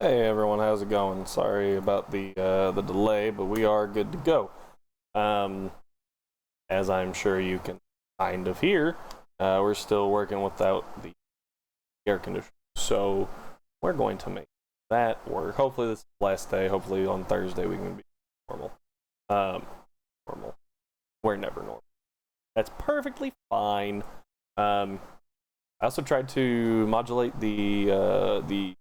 Hey everyone, how's it going? Sorry about the delay, but we are good to go. Um, as I'm sure you can kind of hear, we're still working without the air conditioner, so we're going to make that work. Hopefully this is the last day. Hopefully on Thursday we can be normal. Um, Normal. We're never normal. That's perfectly fine. I also tried to modulate the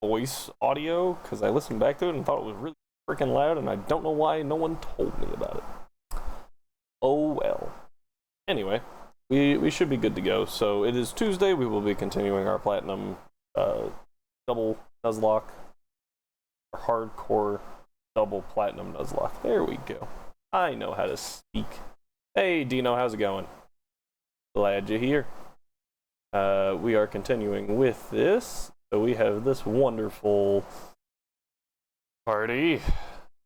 voice audio because I listened back to it and thought it was really freaking loud, and I don't know why no one told me about it. Oh well. Anyway, we should be good to go. So it is Tuesday. We will be continuing our platinum double Nuzlocke, hardcore double platinum Nuzlocke. There we go. I know how to speak. Hey Dino, how's it going? Glad you're here. We are continuing with this. So we have this wonderful party,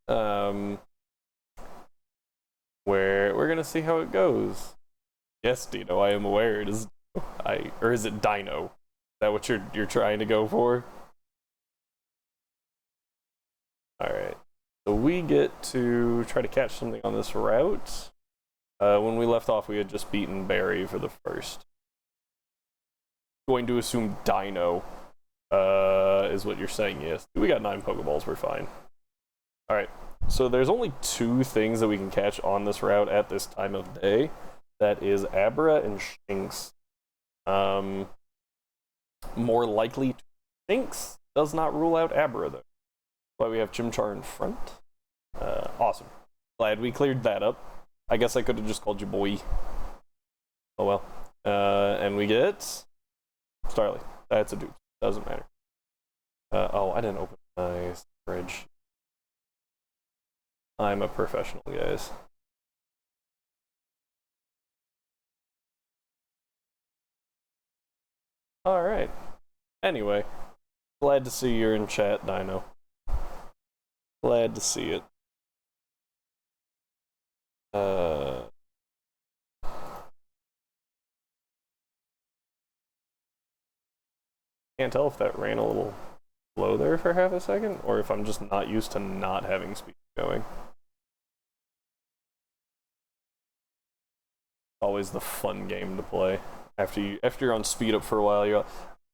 where we're gonna see how it goes. Yes, Dino, I am aware it is or is it Dino? Is that what you're trying to go for? Alright. So we get to try to catch something on this route. When we left off, we had just beaten Barry for the first. Going to assume Dino. Is what you're saying, yes. We got 9 Pokeballs, we're fine. Alright, so there's only 2 things that we can catch on this route at this time of day. That is Abra and Shinx. More likely Shinx does not rule out Abra, though. But we have Chimchar in front. Awesome. Glad we cleared that up. I guess I could have just called you boy. Oh well. And we get Starly. That's a dude. Doesn't matter. Oh, I didn't open my fridge. I'm a professional, guys. Alright. Anyway, glad to see you're in chat, Dino. Glad to see it. Can't tell if that ran a little slow there for half a second, or if I'm just not used to not having speed going. Always the fun game to play. After you're on speed up for a while, you're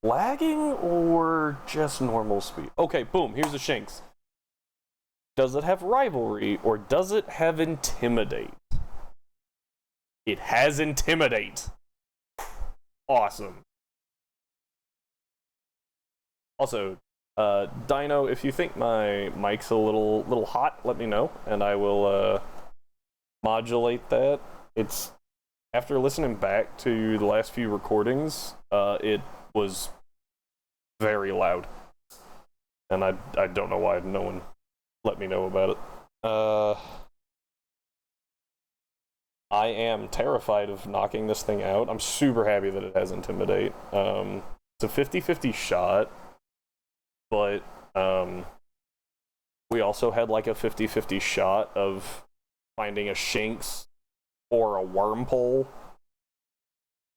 lagging or just normal speed. Okay, boom, here's a Shinx. Does it have rivalry or does it have intimidate? It has intimidate. Awesome. Also, Dino, if you think my mic's a little hot, let me know, and I will modulate that. It's after listening back to the last few recordings, it was very loud, and I don't know why no one let me know about it. I am terrified of knocking this thing out. I'm super happy that it has Intimidate. It's a 50-50 shot, but we also had like a 50-50 shot of finding a Shinx or a Wurmple.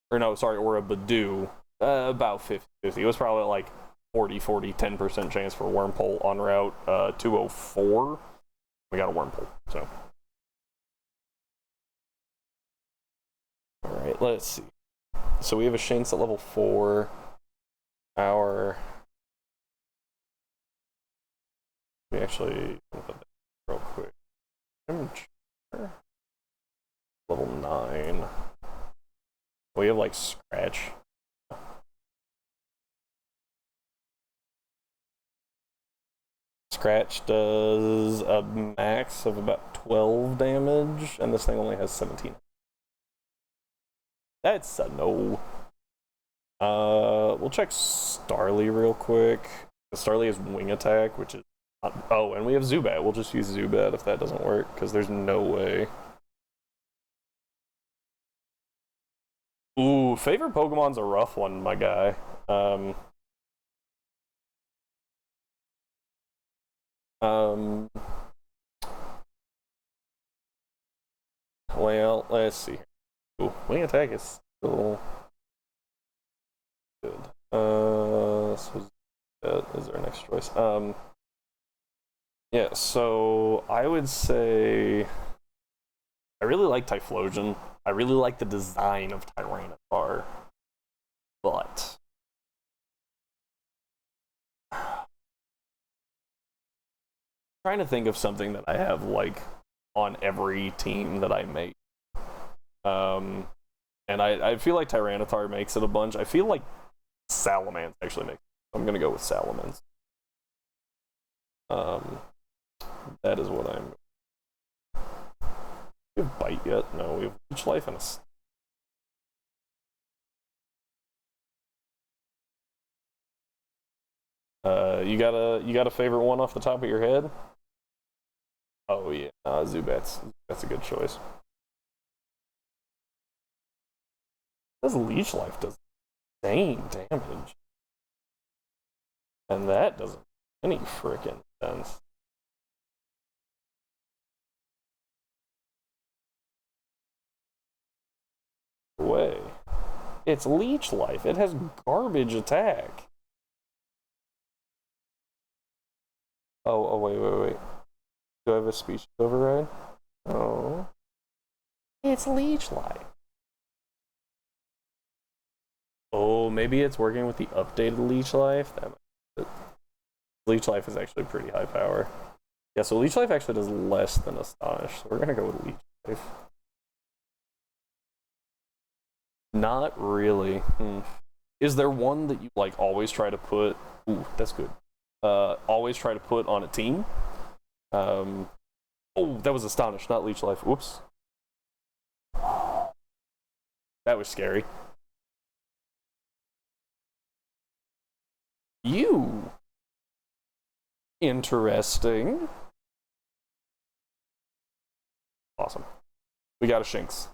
Or no, sorry, or a Badoo. About 50-50. It was probably like 10% chance for Wurmple on route 204. We got a Wurmple, so. Alright, let's see. So we have a Shinx at level 4. We actually put that real quick. Level 9. We have like Scratch. Scratch does a max of about 12 damage, and this thing only has 17. That's a no. We'll check Starly real quick. Starly has Wing Attack, which is not... Oh, and we have Zubat. We'll just use Zubat if that doesn't work, because there's no way. Ooh, favorite Pokemon's a rough one, my guy. Well, let's see. Ooh, Wing Attack is still good. So that is our next next choice. Yeah, so I would say I really like Typhlosion. I really like the design of Tyranitar, but trying to think of something that I have like on every team that I make. And I feel like Tyranitar makes it a bunch. I feel like Salamence actually makes it. I'm gonna go with Salamence. That is what I'm. We have Bite yet? No, we have Leech Life and a. You got a favorite one off the top of your head? Oh yeah, Zubat's a good choice. This Leech Life does insane damage, and that doesn't make any freaking sense. Way. It's Leech Life. It has garbage attack. Oh, wait. Do I have a species override? Oh. It's Leech Life. Oh, maybe it's working with the updated Leech Life? Leech Life is actually pretty high power. Yeah, so Leech Life actually does less than Astonish, so we're gonna go with Leech Life. Not really. Is there one that you like always try to put? Ooh, that's good. Always try to put on a team. Oh, that was Astonish, not Leech Life. Whoops. That was scary. You. Interesting. Awesome. We got a Shinx.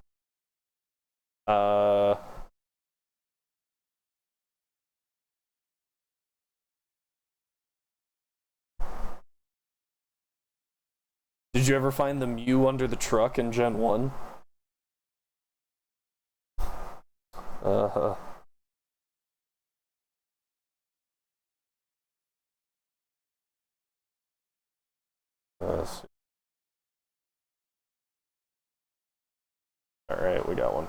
Did you ever find the Mew under the truck in Gen 1? Uh-huh. Alright, we got one.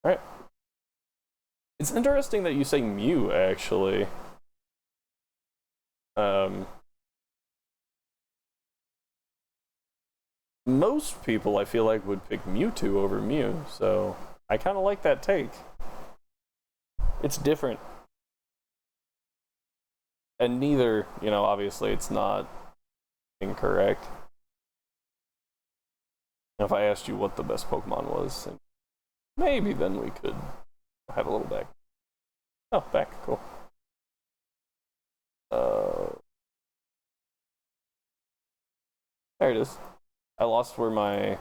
Alright. It's interesting that you say Mew, actually. Most people, I feel like, would pick Mewtwo over Mew, so I kind of like that take. It's different. And neither, obviously it's not incorrect. If I asked you what the best Pokemon was, maybe then we could have a little back. Oh, back, cool. There it is. I lost where my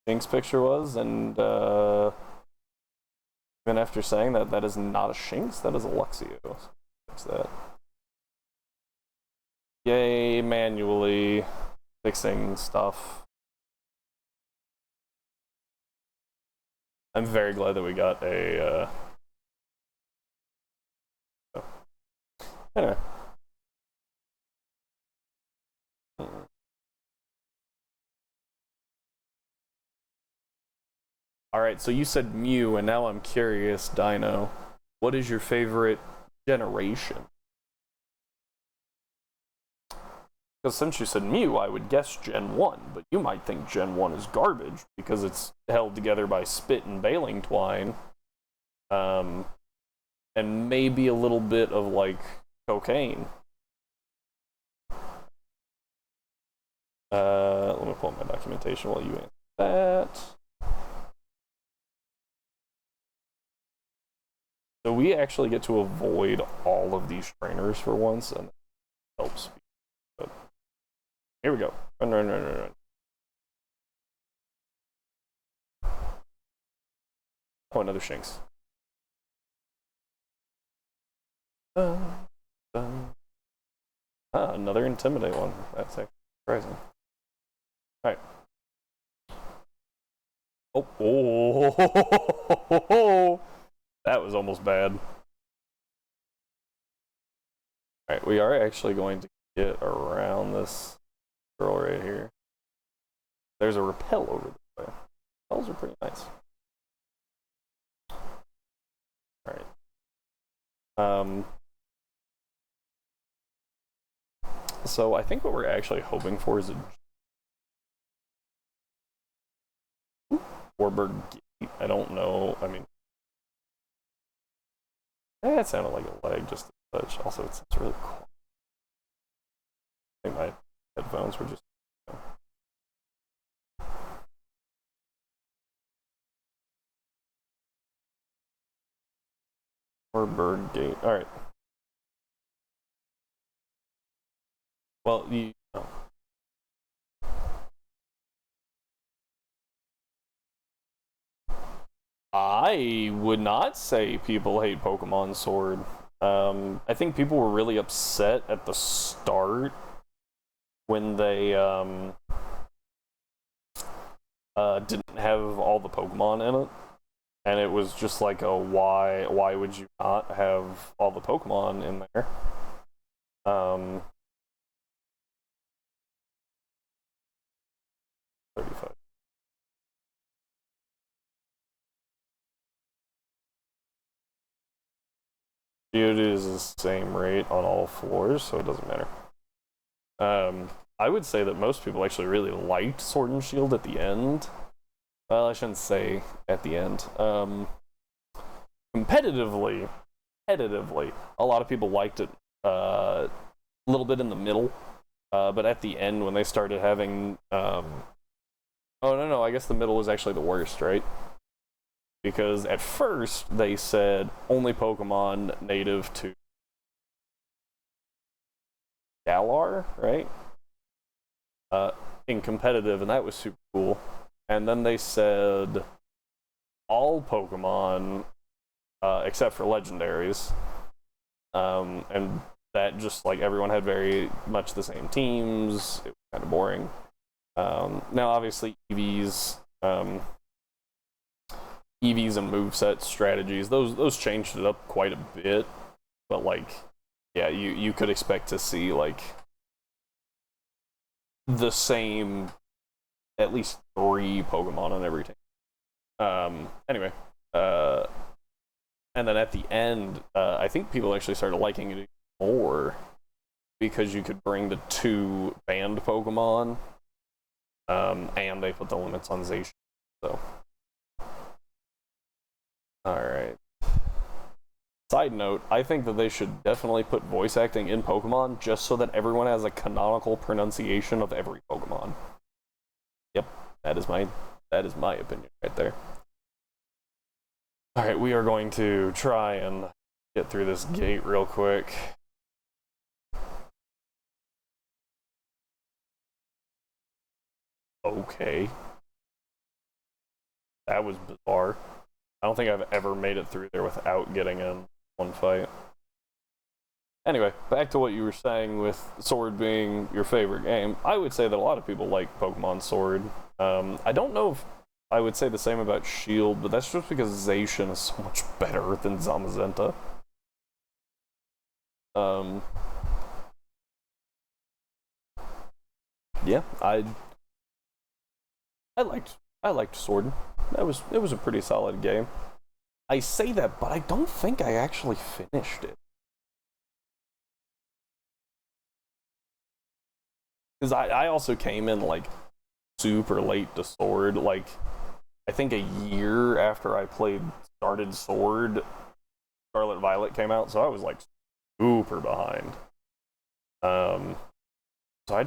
Jinx picture was, and even after saying that, that is not a Shinx, that is a Luxio. So fix that. Yay, manually fixing stuff. I'm very glad that we got a. Anyway. Alright, so you said Mew, and now I'm curious, Dino. What is your favorite generation? Because since you said Mew, I would guess Gen 1, but you might think Gen 1 is garbage because it's held together by spit and baling twine. And maybe a little bit of, like, cocaine. Let me pull up my documentation while you answer that. So we actually get to avoid all of these trainers for once, and it helps. But here we go. Run. Oh, another Shinx. Dun, dun. Ah, another Intimidate one. That's actually surprising. Alright. Oh, oh, that was almost bad. Alright, we are actually going to get around this girl right here. There's a repel over this way. Repels are pretty nice. Alright. So I think what we're actually hoping for is a Warburg Gate. I don't know. I mean, that sounded like a leg just a touch. Also, it's really cool. I think my headphones were just. Warburg Gate. All right. Well, you. Oh. I would not say people hate Pokemon Sword. I think people were really upset at the start when they didn't have all the Pokemon in it, and it was just like a why would you not have all the Pokemon in there? 35. It is the same rate on all floors, so it doesn't matter. I would say that most people actually really liked Sword and Shield at the end. Well, I shouldn't say at the end. Competitively, a lot of people liked it a little bit in the middle, but at the end when they started having, oh no, I guess the middle was actually the worst, right? Because at first they said only Pokemon native to Galar, right? In competitive, and that was super cool. And then they said all Pokemon except for legendaries, and that just like everyone had very much the same teams. It was kind of boring. Now, obviously, EVs and moveset strategies, those changed it up quite a bit, but like, yeah, you could expect to see like the same, at least 3 Pokemon on every team. Anyway, and then at the end, I think people actually started liking it more because you could bring the 2 banned Pokemon, and they put the limits on Zacian. So, all right. Side note, I think that they should definitely put voice acting in Pokemon just so that everyone has a canonical pronunciation of every Pokemon. Yep, that is my opinion right there. Alright, we are going to try and get through this gate real quick. Okay. That was bizarre. I don't think I've ever made it through there without getting in one fight. Anyway, back to what you were saying with Sword being your favorite game. I would say that a lot of people like Pokemon Sword. I don't know if I would say the same about Shield, but that's just because Zacian is so much better than Zamazenta. Yeah, I liked Sword. It was a pretty solid game. I say that, but I don't think I actually finished it. Because I also came in like super late to Sword. Like, I think a year after I started Sword, Scarlet Violet came out, so I was like super behind. So I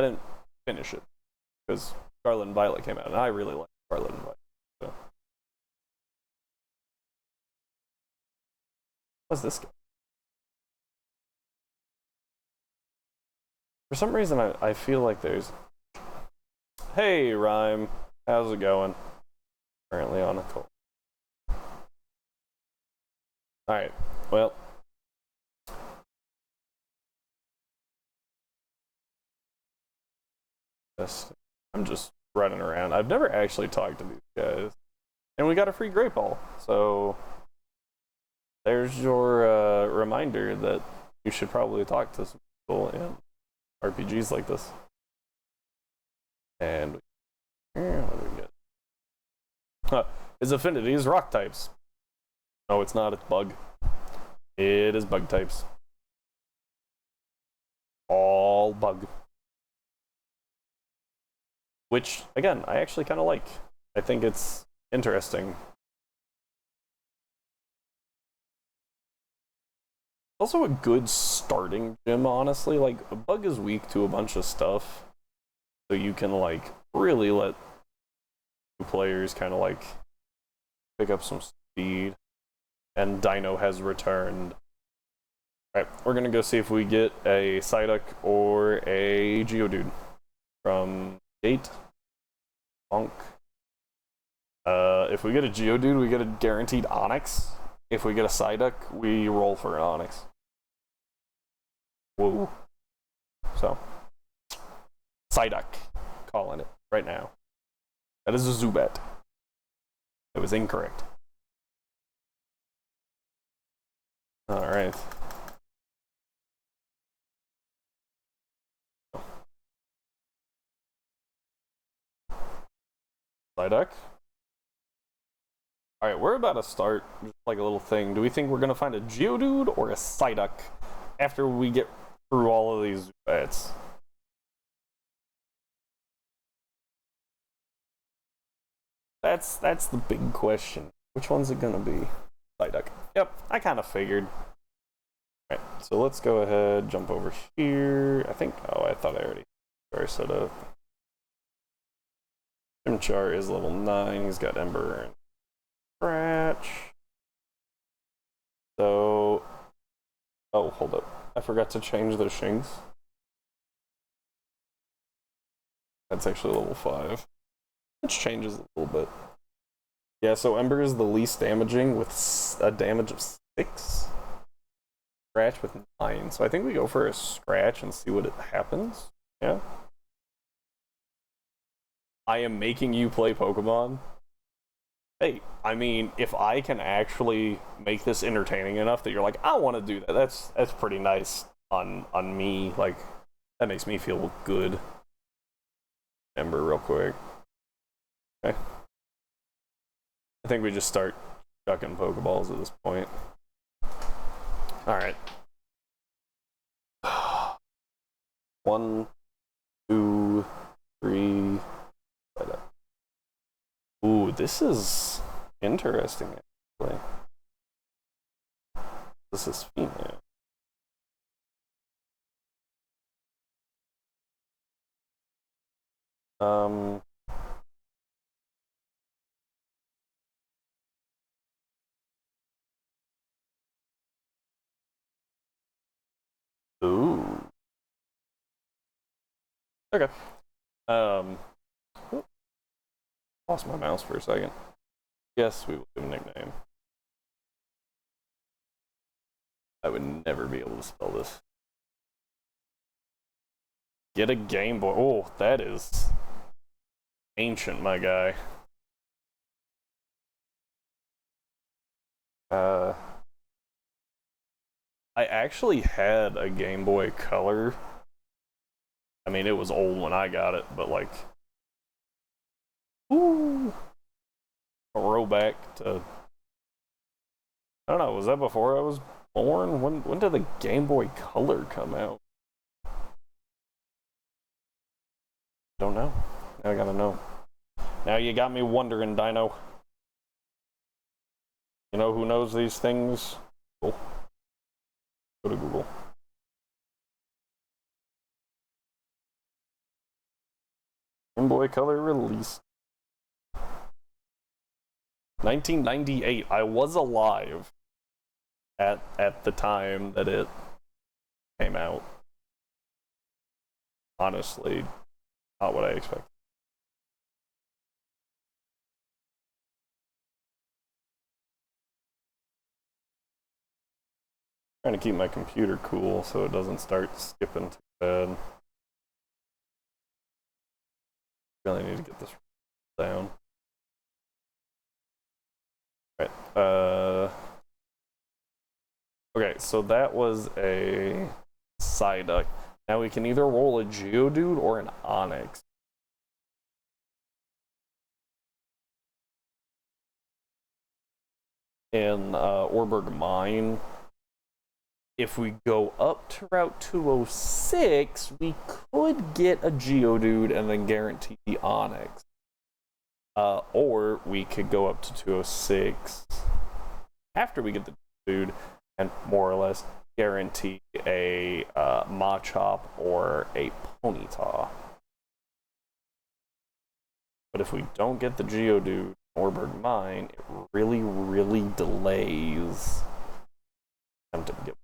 didn't finish it because Scarlet and Violet came out, and I really like Scarlet and Violet. So. What's this guy? For some reason, I feel like there's. Hey, Rhyme, how's it going? Currently on a call. All right. Well, I'm just running around. I've never actually talked to these guys. And we got a free Great Ball. So there's your reminder that you should probably talk to some people in RPGs like this. And what do we get? His affinity is rock types. No, it's not. It's bug. It is bug types. All bug. Which, again, I actually kind of like. I think it's interesting. Also a good starting gym, honestly. Like, a bug is weak to a bunch of stuff. So you can, like, really let players kind of, like, pick up some speed. And Dino has returned. Alright, we're gonna go see if we get a Psyduck or a Geodude from Gate. Bonk. If we get a Geodude, we get a guaranteed Onix. If we get a Psyduck, we roll for an Onix. Whoa. So, Psyduck. Calling it right now. That is a Zubat. It was incorrect. Alright. Psyduck. Alright, we're about to start just like a little thing. Do we think we're gonna find a Geodude or a Psyduck after we get through all of these Zubats? That's the big question. Which one's it gonna be? Psyduck. Yep, I kind of figured. Alright, so let's go ahead, jump over here. I think, oh, I thought I already set up. Chimchar is level 9, he's got Ember and Scratch. So, oh, hold up. I forgot to change the Shinx. That's actually level 5. Which changes a little bit. Yeah, so Ember is the least damaging with a damage of 6. Scratch with 9. So I think we go for a Scratch and see what happens. Yeah. I am making you play Pokemon. Hey, I mean, if I can actually make this entertaining enough that you're like, I want to do that, that's pretty nice on me. Like, that makes me feel good. Ember real quick. Okay. I think we just start chucking Pokeballs at this point. Alright. 1, 2, 3. Ooh, this is interesting, actually. This is female. Ooh. Okay. Lost my mouse for a second. Yes, we will give a nickname. I would never be able to spell this. Get a Game Boy. Oh, that is ancient, my guy. I actually had a Game Boy Color. I mean, it was old when I got it, but like, ooh, a rollback to, I don't know, was that before I was born? When did the Game Boy Color come out? Don't know. Now I gotta know. Now you got me wondering, Dino. You know who knows these things? Cool. Go to Google. Game Boy Color release. 1998. I was alive at the time that it came out. Honestly, not what I expected. Trying to keep my computer cool so it doesn't start skipping to bed. Really need to get this down. Alright, okay, so that was a Psyduck. Now we can either roll a Geodude or an Onix. In Orberg Mine, if we go up to Route 206, we could get a Geodude and then guarantee the Onix. Or we could go up to 206 after we get the dude and more or less guarantee a Machop or a Ponyta. But if we don't get the Geodude Orberg Mine, it really, really delays them to get.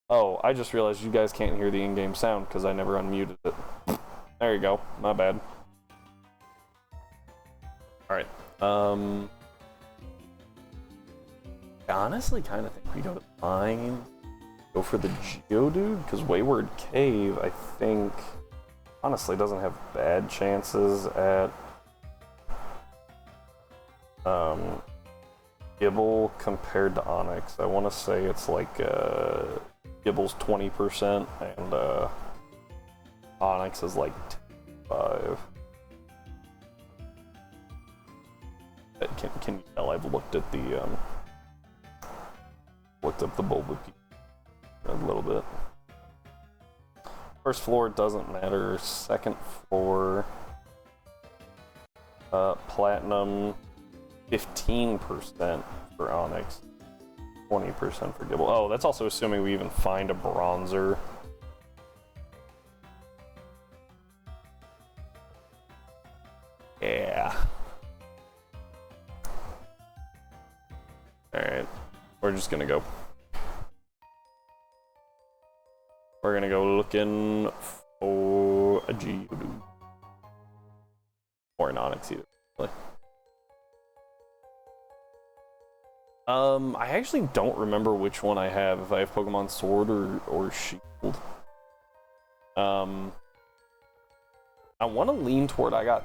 Oh, I just realized you guys can't hear the in-game sound because I never unmuted it. There you go. My bad. Alright. I honestly kind of think we go to mine. Go for the Geodude, because Wayward Cave, I think, honestly doesn't have bad chances at Gibble compared to Onix. I want to say it's like Gibble's 20% and Onix is like 5. Can you tell I've looked at the looked up the Bulbapedia a little bit. First floor doesn't matter. Second floor, Platinum, 15% for Onix, 20% for Gibble. Oh, that's also assuming we even find a Bronzer. Yeah. Alright, we're just gonna go. We're gonna go looking for a Geodude. Or an Onix either, really. I actually don't remember which one I have, if I have Pokemon Sword or Shield. I want to lean toward I got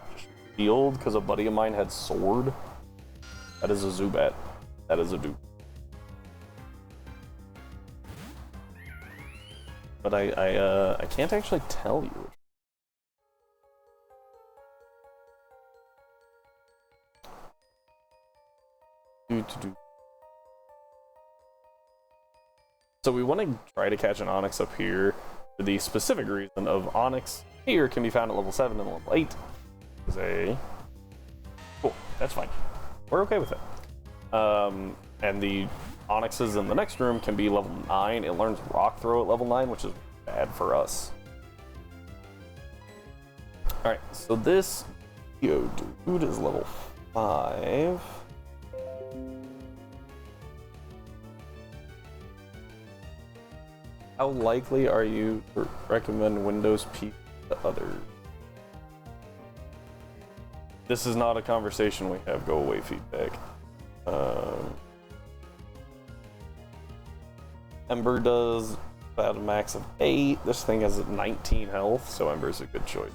Shield, because a buddy of mine had Sword. That is a Zubat. That is a dude. But I can't actually tell you. So we want to try to catch an Onix up here for the specific reason of Onix here can be found at level 7 and level 8. Is a cool. That's fine. We're okay with it. And the Onixes in the next room can be level 9. It learns Rock Throw at level 9, which is bad for us. Alright, so this Geodude is level 5. How likely are you to recommend Windows PC to others? This is not a conversation we have. Go away feedback. Ember does about a max of 8. This thing has 19 health, so Ember's a good choice.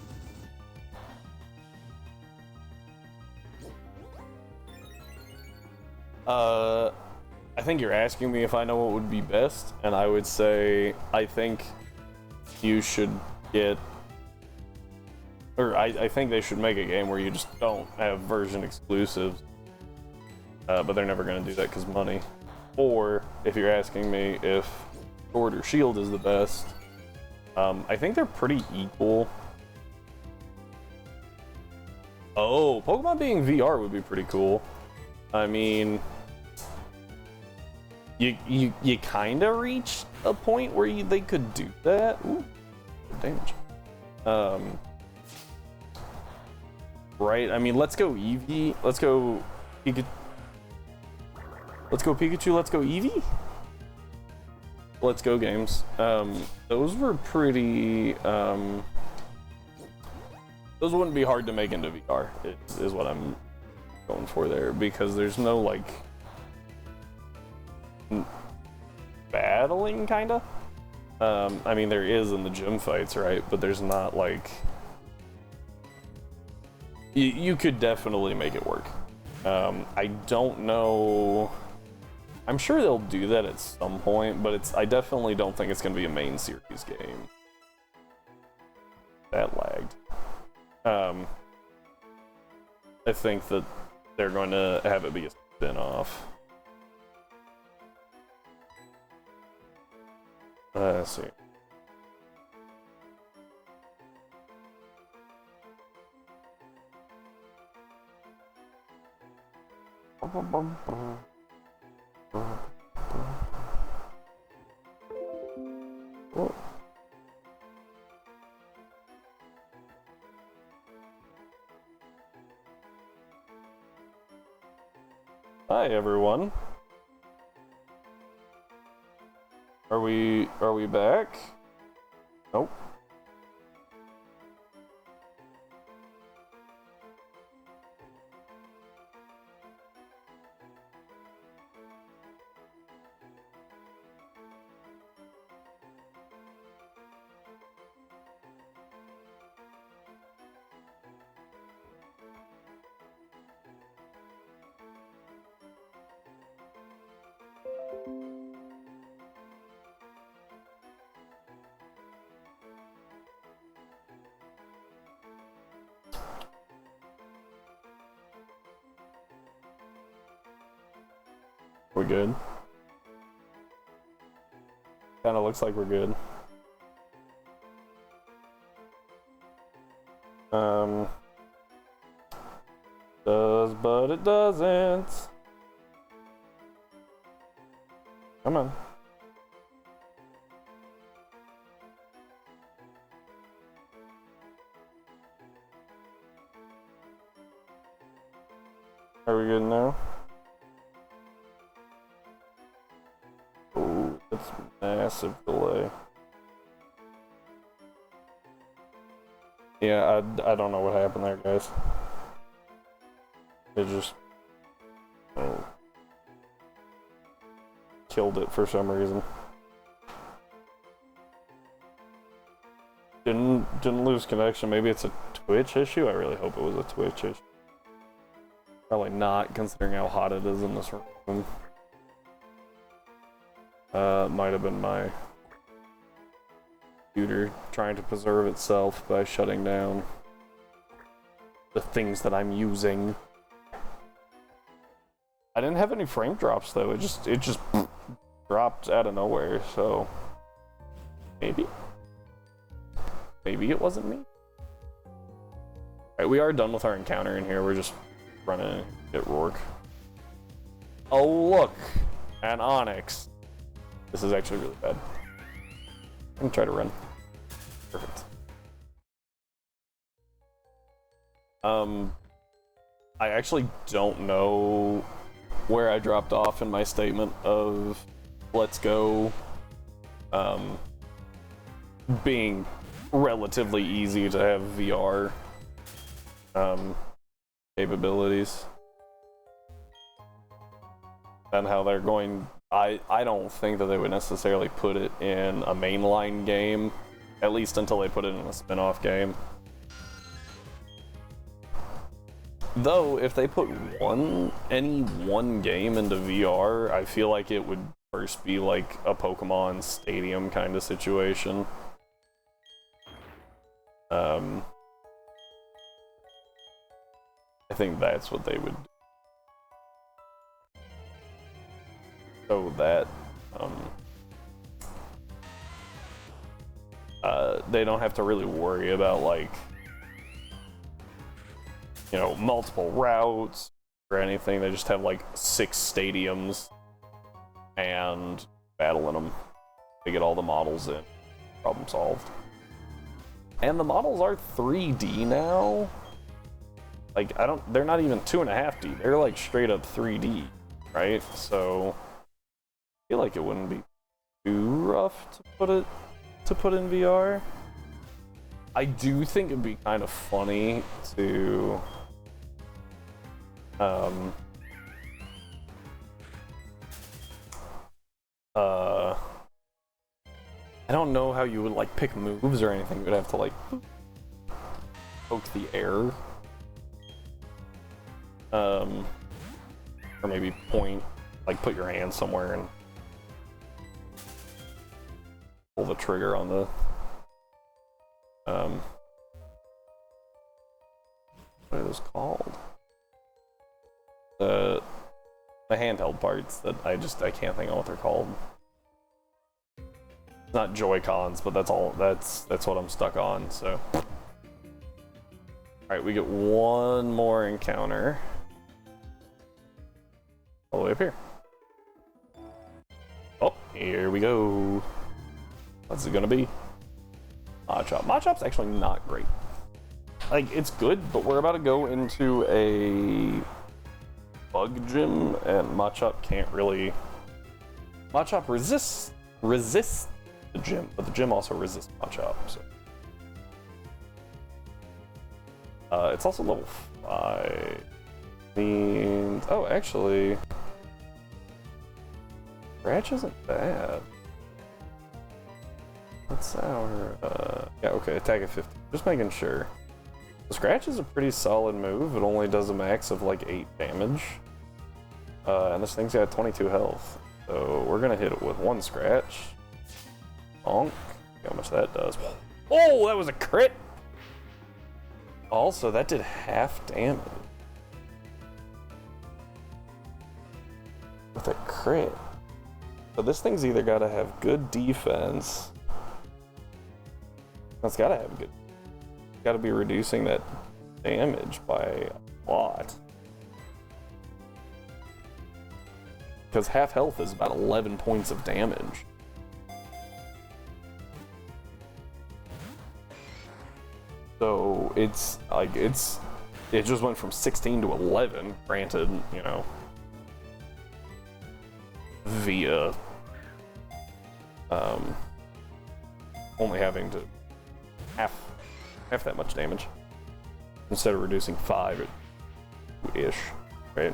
I think you're asking me if I know what would be best, and I would say I think you should get, or I think they should make a game where you just don't have version exclusives, but they're never going to do that because money. Or if you're asking me if Sword or Shield is the best, I think they're pretty equal. Oh, Pokemon being VR would be pretty cool. I mean, you kind of reach a point where they could do that. Ooh, damage. Right? I mean, let's go Eevee. Let's go Pikachu. Let's go Pikachu. Let's go Eevee. Let's go games. Those were pretty those wouldn't be hard to make into VR, is what I'm going for there, because there's no, like, battling, kinda. I mean, there is in the gym fights, right? But there's not, like... You could definitely make it work. I don't know... I'm sure they'll do that at some point, but I definitely don't think it's going to be a main series game. That lagged. I think that they're going to have it be a spin-off. Let's see. Whoa. Hi everyone. Are we back? Nope. We're good. Kinda looks like we're good. Does, but it doesn't. Come on. Are we good now? Oh, that's massive delay. Yeah, I don't know what happened there, guys. It just killed it for some reason. Didn't lose connection. Maybe it's a Twitch issue. I really hope it was a Twitch issue. Probably not, considering how hot it is in this room. Might have been my computer trying to preserve itself by shutting down the things that I'm using. I didn't have any frame drops though. It just dropped out of nowhere. So maybe it wasn't me. Alright, we are done with our encounter in here. We're just running at Rourke. Oh look, an Onyx. This is actually really bad. I'm gonna try to run. Perfect. I actually don't know where I dropped off in my statement of let's go being relatively easy to have VR capabilities, and how they're going. I don't think that they would necessarily put it in a mainline game, at least until they put it in a spin-off game. Though, if they put any one game into VR, I feel like it would first be like a Pokemon Stadium kind of situation. I think that's what they would do. So that they don't have to really worry about, like, you know, multiple routes or anything. They just have like 6 stadiums and battle in them. They get all the models in. Problem solved. And the models are 3D now. Like, they're not even 2.5D. They're like straight up 3D, right? So I feel like it wouldn't be too rough to put in VR. I do think it'd be kind of funny to I don't know how you would like pick moves or anything. You'd have to like poke the air. Or maybe point, like put your hand somewhere and pull the trigger on the what are those called? The handheld parts that I can't think of what they're called. It's not Joy-Cons, but that's what I'm stuck on, so. Alright, we get one more encounter. All the way up here. Oh, here we go. What's it gonna be? Machop. Machop's actually not great. Like, it's good, but we're about to go into a bug gym, and Machop can't really... Machop resists the gym, but the gym also resists Machop, so... it's also level 5. Means... Oh, actually... Scratch isn't bad. What's our... Yeah, okay, attack at 50. Just making sure. The Scratch is a pretty solid move. It only does a max of like 8 damage. And this thing's got 22 health. So we're gonna hit it with 1 Scratch. Bonk. See how much that does. Oh, that was a crit! Also, that did half damage. With a crit. So this thing's either gotta have good defense. It's gotta have good. Gotta be reducing that damage by a lot. Because half health is about 11 points of damage. So it's like it just went from 16 to 11. Granted, you know, via only having to half that much damage instead of reducing 5-ish, right?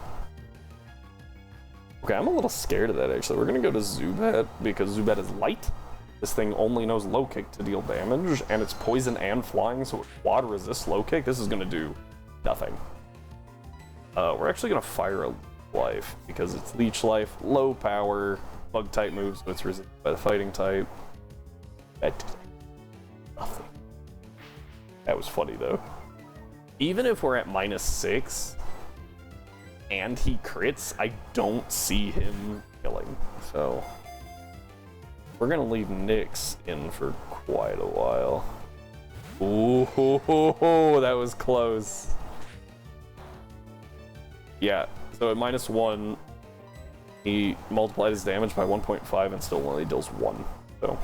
Okay, I'm a little scared of that actually. We're gonna go to Zubat because Zubat is light. This thing only knows low kick to deal damage, and it's poison and flying, so it quad resists low kick. This is gonna do nothing. We're actually gonna fire a life because it's leech life, low power, bug type moves, so it's resisted by the fighting type. That did nothing. That was funny though. Even if we're at -6 and he crits, I don't see him killing. So we're gonna leave Nyx in for quite a while. Ooh, that was close. Yeah, so at -1, he multiplied his damage by 1.5 and still only deals 1. So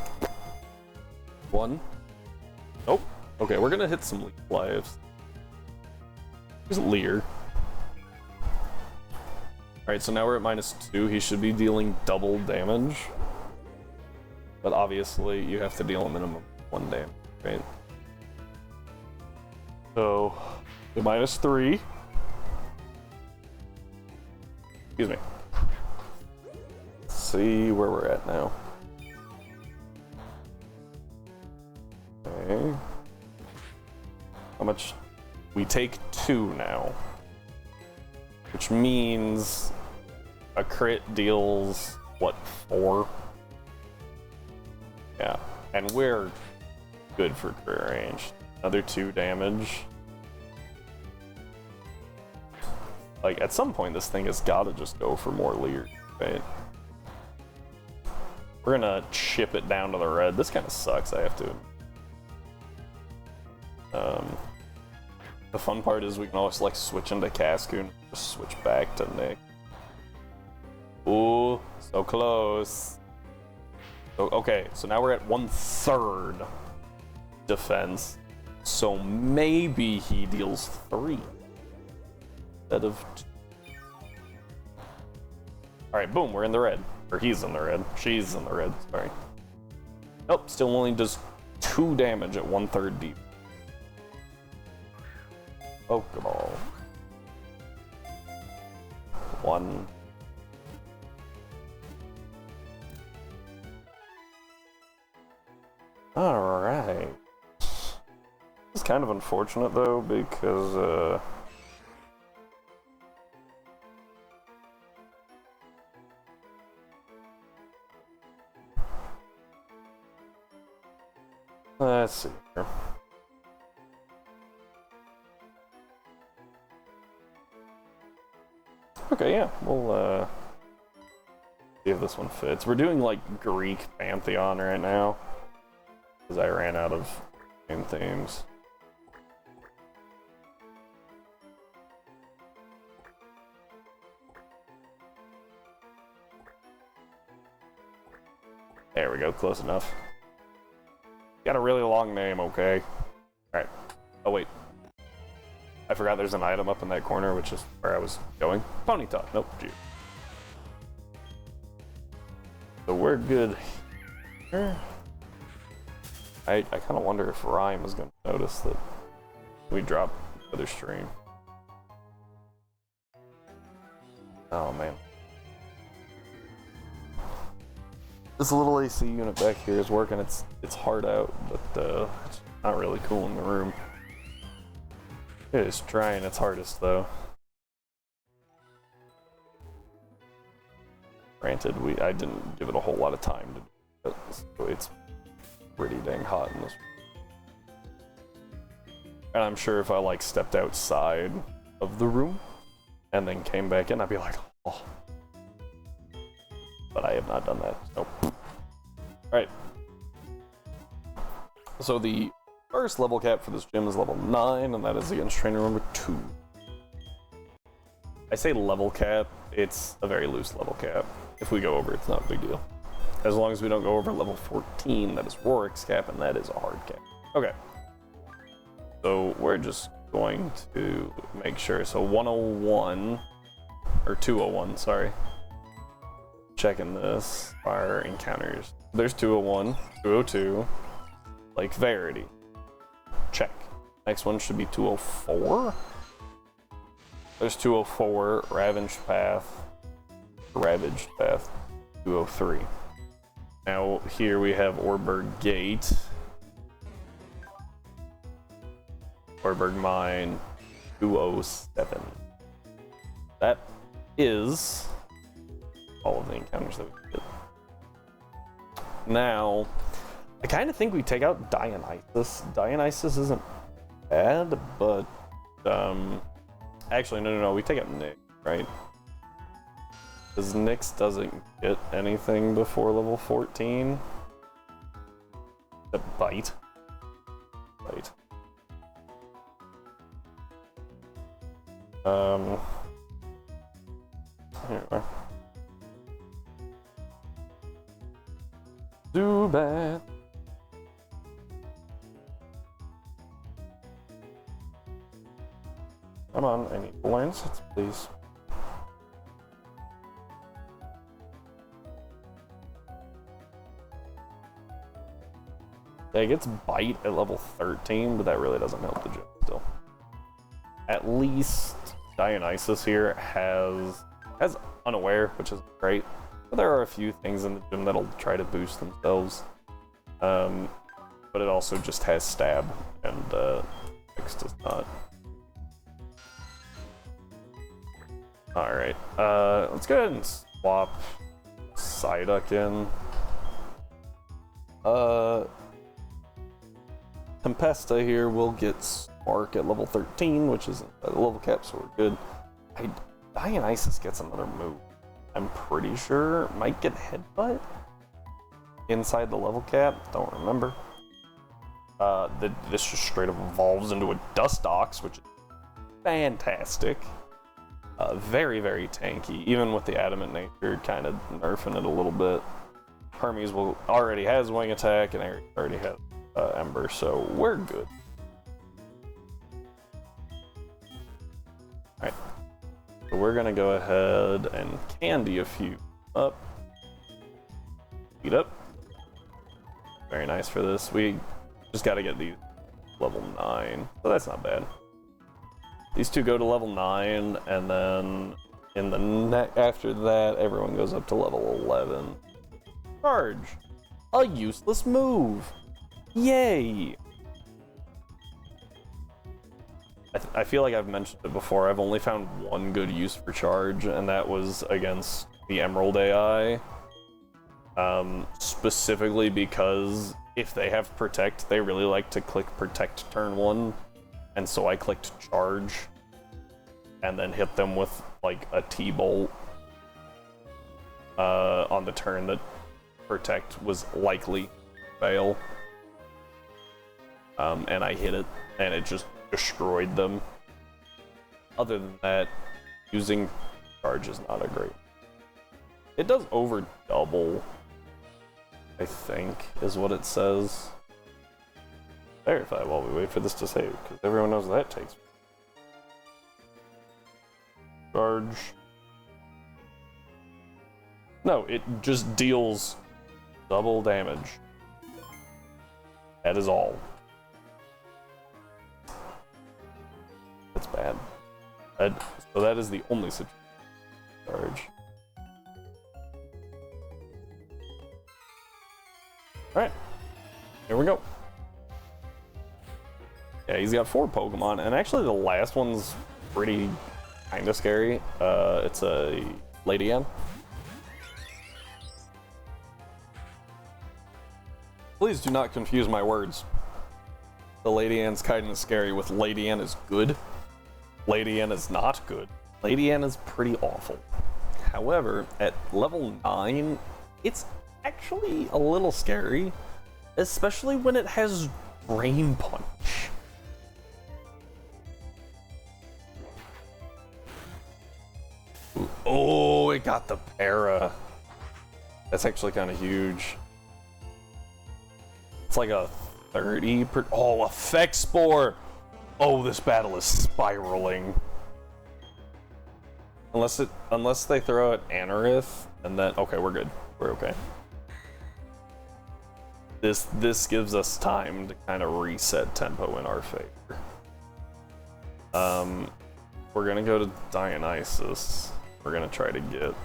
1. Nope. Okay, we're gonna hit some leech lives. Here's Leer. Alright, so now we're at -2. He should be dealing double damage. But obviously, you have to deal a minimum of 1 damage, right? So, the -3. Excuse me. Let's see where we're at now. Okay. How much? We take 2 now. Which means a crit deals, what, 4? Yeah, and we're good for crit range. Another 2 damage. Like, at some point, this thing has gotta just go for more Leer, right? We're gonna chip it down to the red. This kind of sucks, I have to. The fun part is we can always like switch into Cascoon and just switch back to Nick. Ooh, so close. So, okay, so now we're at 1/3 defense. So maybe he deals 3 instead of 2. Alright, boom, we're in the red. Or he's in the red. She's in the red, sorry. Nope, still only does 2 damage at 1/3 deep. Pokeball. 1. Alright. It's kind of unfortunate though, because let's see here. Okay, yeah, we'll see if this one fits. We're doing like Greek Pantheon right now, because I ran out of game themes. There we go, close enough. Got a really long name, okay. Alright. Oh wait. I forgot there's an item up in that corner, which is where I was going. Ponyta. Nope, G. So we're good here. I kind of wonder if Rhyme is going to notice that we dropped the other stream. Oh man. This little AC unit back here is working it's hard out, but it's not really cool in the room. It is trying its hardest though. Granted, I didn't give it a whole lot of time to do it, so it's pretty dang hot in this room. And I'm sure if I like stepped outside of the room and then came back in, I'd be like, oh. But I have not done that. Nope. Alright. So the first level cap for this gym is level 9, and that is against trainer number 2. I say level cap, it's a very loose level cap. If we go over, it's not a big deal. As long as we don't go over level 14, that is Rorik's cap, and that is a hard cap. Okay. So we're just going to make sure. So 101, or 201, sorry. Checking this, fire encounters. There's 201, 202, Lake Verity. Check. Next one should be 204. There's 204, Ravaged Path, 203. Now here we have Orberg Gate, Orberg Mine, 207. That is all of the encounters that we did. Now, I kind of think we take out Dionysus. Dionysus isn't bad, but actually no, we take out Nyx, right? Because Nyx doesn't get anything before level 14. Except Bite. Bite. Here we are. Zubat. Come on, I need learn sets, please. Yeah, it gets Bite at level 13, but that really doesn't help the gym still. At least Dionysus here has Unaware, which is great. But there are a few things in the gym that'll try to boost themselves. But it also just has Stab, and Nyx does not. Alright, let's go ahead and swap Psyduck in. Tempesta here will get Spark at level 13, which isn't a level cap, so we're good. Dionysus gets another move. I'm pretty sure might get Headbutt inside the level cap. Don't remember. This just straight up evolves into a Dustox, which is fantastic. Very, very tanky. Even with the Adamant nature, kind of nerfing it a little bit. Hermes already has Wing Attack, and Ares already has Ember, so we're good. Alright. So we're gonna go ahead and candy a few up. Speed up. Very nice for this. We just gotta get these level 9, so that's not bad. These two go to level 9, and then in the after that, everyone goes up to level 11. Charge! A useless move! Yay! I feel like I've mentioned it before. I've only found one good use for charge, and that was against the Emerald AI. Specifically because if they have Protect, they really like to click Protect turn 1, and so I clicked Charge, and then hit them with, like, a T-Bolt on the turn that Protect was likely to fail. And I hit it, and it just destroyed them. Other than that, using Charge is not a great... It does over double, I think, is what it says. Verify while we wait for this to save, because everyone knows that takes. Charge. No, it just deals double damage. That is all. That's bad. So that is the only situation. Charge. Alright. Here we go. Yeah, he's got 4 Pokemon, and actually the last one's pretty kinda scary. It's a Lady Ann. Please do not confuse my words. The Lady Ann's kinda scary with Lady Ann is good. Lady Ann is not good. Lady Ann is pretty awful. However, at level 9, it's actually a little scary, especially when it has Drain Punch. Oh, it got the para. That's actually kind of huge. It's like a 30 per... Oh, Effect Spore! Oh, this battle is spiraling. Unless they throw out Anorith, and then... Okay, we're good. We're okay. This gives us time to kind of reset tempo in our favor. We're gonna go to Dionysus. We're gonna try to get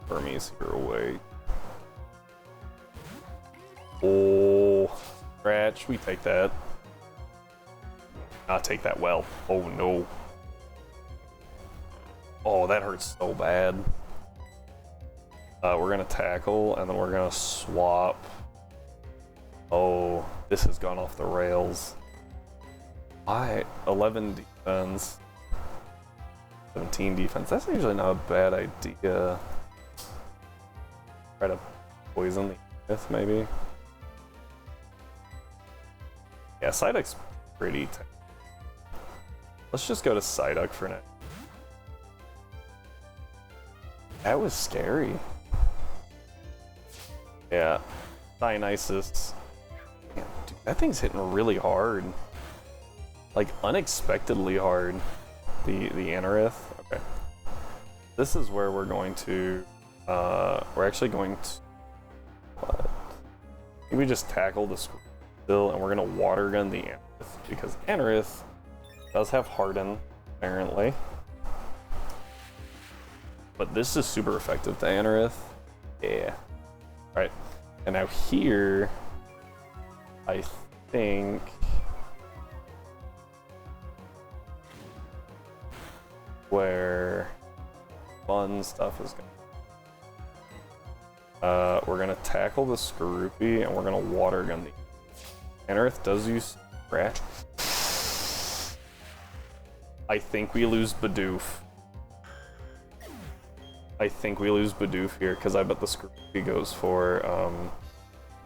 Hermes here away. Oh, scratch. We take that. Not take that well. Oh no. Oh, that hurts so bad. We're gonna tackle, and then we're gonna swap. Oh, this has gone off the rails. Why? 11 defense. 17 defense. That's usually not a bad idea. Try to poison the Earth, maybe. Yeah, Psyduck's pretty. Let's just go to Psyduck for now. That was scary. Yeah, Dionysus. Damn, dude, that thing's hitting really hard. Like, unexpectedly hard. The Anorith. Okay. This is where we're going to... we're actually going to... What? Maybe just tackle the Squirtle, and we're going to Water Gun the Anorith, because Anorith does have Harden, apparently. But this is super effective to Anorith. Yeah. Alright. And now here... I think... where fun stuff is going. We're gonna tackle the Skorupi, and we're gonna Water Gun the Anorith does use Scratch. I think we lose Bidoof. I think we lose Bidoof here, because I bet the Skorupi goes for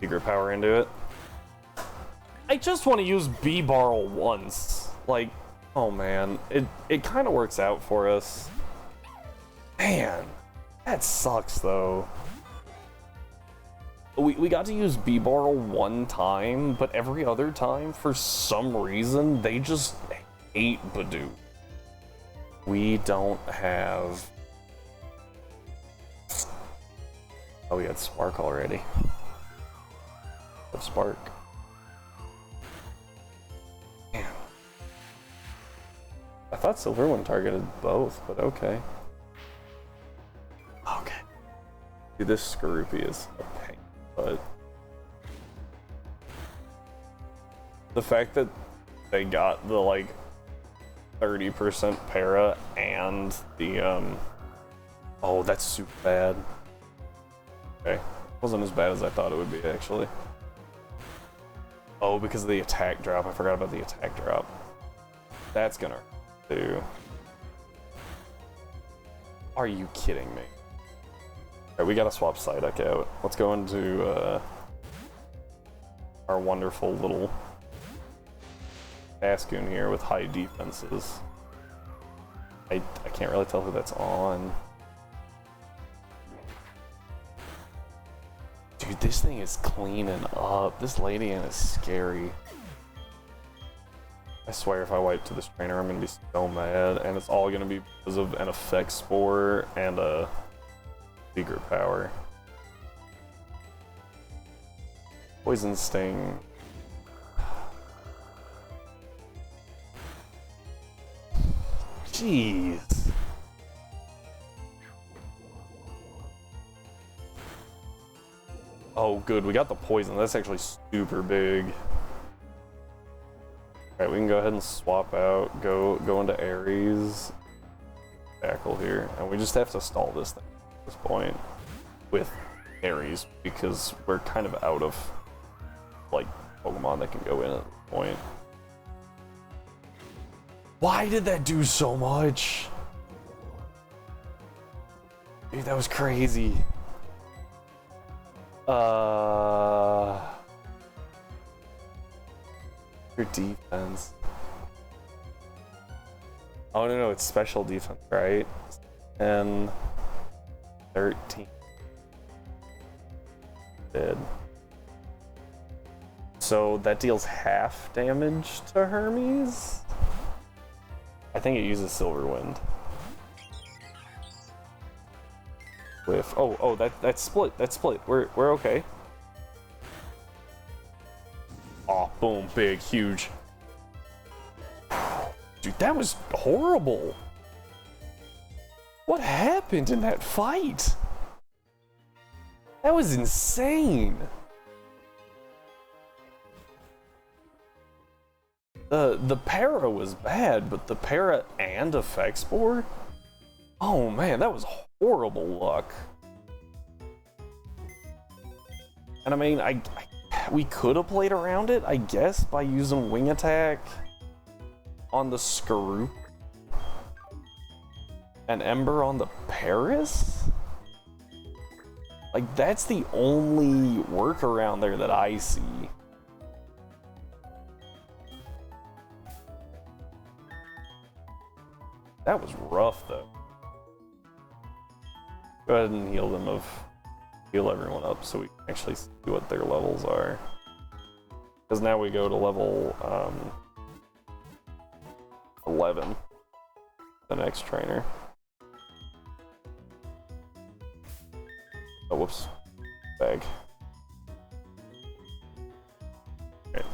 Secret Power into it. I just want to use B-Barrel once. Like, oh man, it kind of works out for us. Man, that sucks though. We got to use B-Barrel one time, but every other time, for some reason, they just hate Bidoof. We don't have... Oh, we had Spark already. Spark. thought Silver One targeted both, but okay. Okay. Dude, this Skorupi is a pain, but the fact that they got the like 30% para and the oh, that's super bad. Okay, wasn't as bad as I thought it would be actually. Oh, because of the attack drop. I forgot about the attack drop. That's gonna hurt too. Are you kidding me? Alright, we gotta swap Psyduck out. Let's go into our wonderful little Bascoon here with high defenses. I can't really tell who that's on. Dude, this thing is cleaning up. This Ladian is scary. I swear if I wipe to this trainer, I'm gonna be so mad, and it's all gonna be because of an Effect Spore and a Secret Power. Poison Sting. Jeez. Oh, good. We got the poison. That's actually super big. Alright, we can go ahead and swap out. Go into Ares. Tackle here. And we just have to stall this thing at this point with Ares because we're kind of out of like Pokemon that can go in at this point. Why did that do so much? Dude, that was crazy. Your defense. Oh no, it's special defense, right? 10, 13. Dead. So that deals half damage to Hermes? I think it uses Silver Wind. With that's split. That's split. We're okay. Oh, boom, big, huge. Dude, that was horrible. What happened in that fight? That was insane. The para was bad, but the para and Effect Spore? Oh man, that was horrible luck. And I mean, we could have played around it, I guess, by using Wing Attack on the Skorup and Ember on the Paris? Like, that's the only workaround there that I see. That was rough, though. Go ahead and heal everyone up so we can actually see what their levels are. Because now we go to level 11, the next trainer. Oh, whoops. Bag. Okay.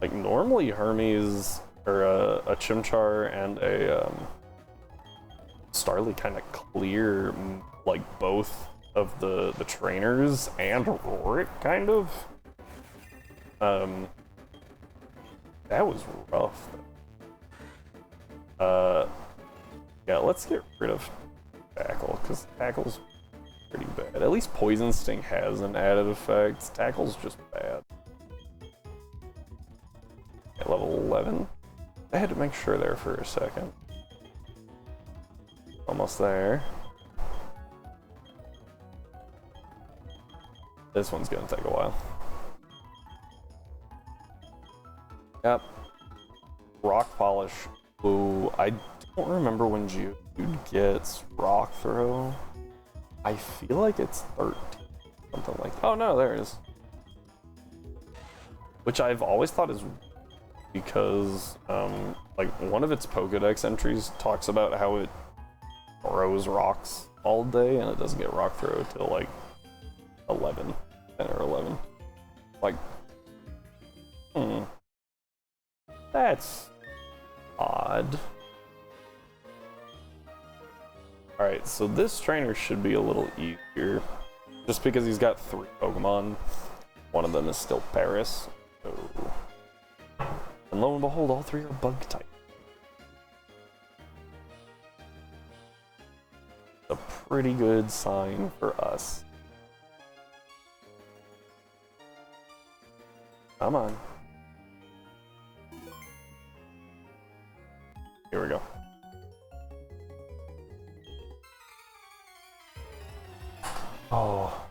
Like, normally Hermes, or a Chimchar and a Starly kind of clear, like, both of the trainers and Rorik, kind of. That was rough, though. Yeah, let's get rid of Tackle, because Tackle's pretty bad. At least Poison Sting has an added effect. Tackle's just bad. At level 11. I had to make sure there for a second. Almost there. This one's gonna take a while. Yep. Rock Polish. Ooh, I don't remember when Geodude gets Rock Throw. I feel like it's 13. Something like that. Oh no, there it is. Which I've always thought is because, like, one of its Pokedex entries talks about how it throws rocks all day and it doesn't get Rock Throw till like 11, 10 or 11. Like, That's odd. Alright, so this trainer should be a little easier. Just because he's got 3 Pokemon. One of them is still Paris. So... And lo and behold, all 3 are bug type. A pretty good sign for us. Come on. Here we go. Oh.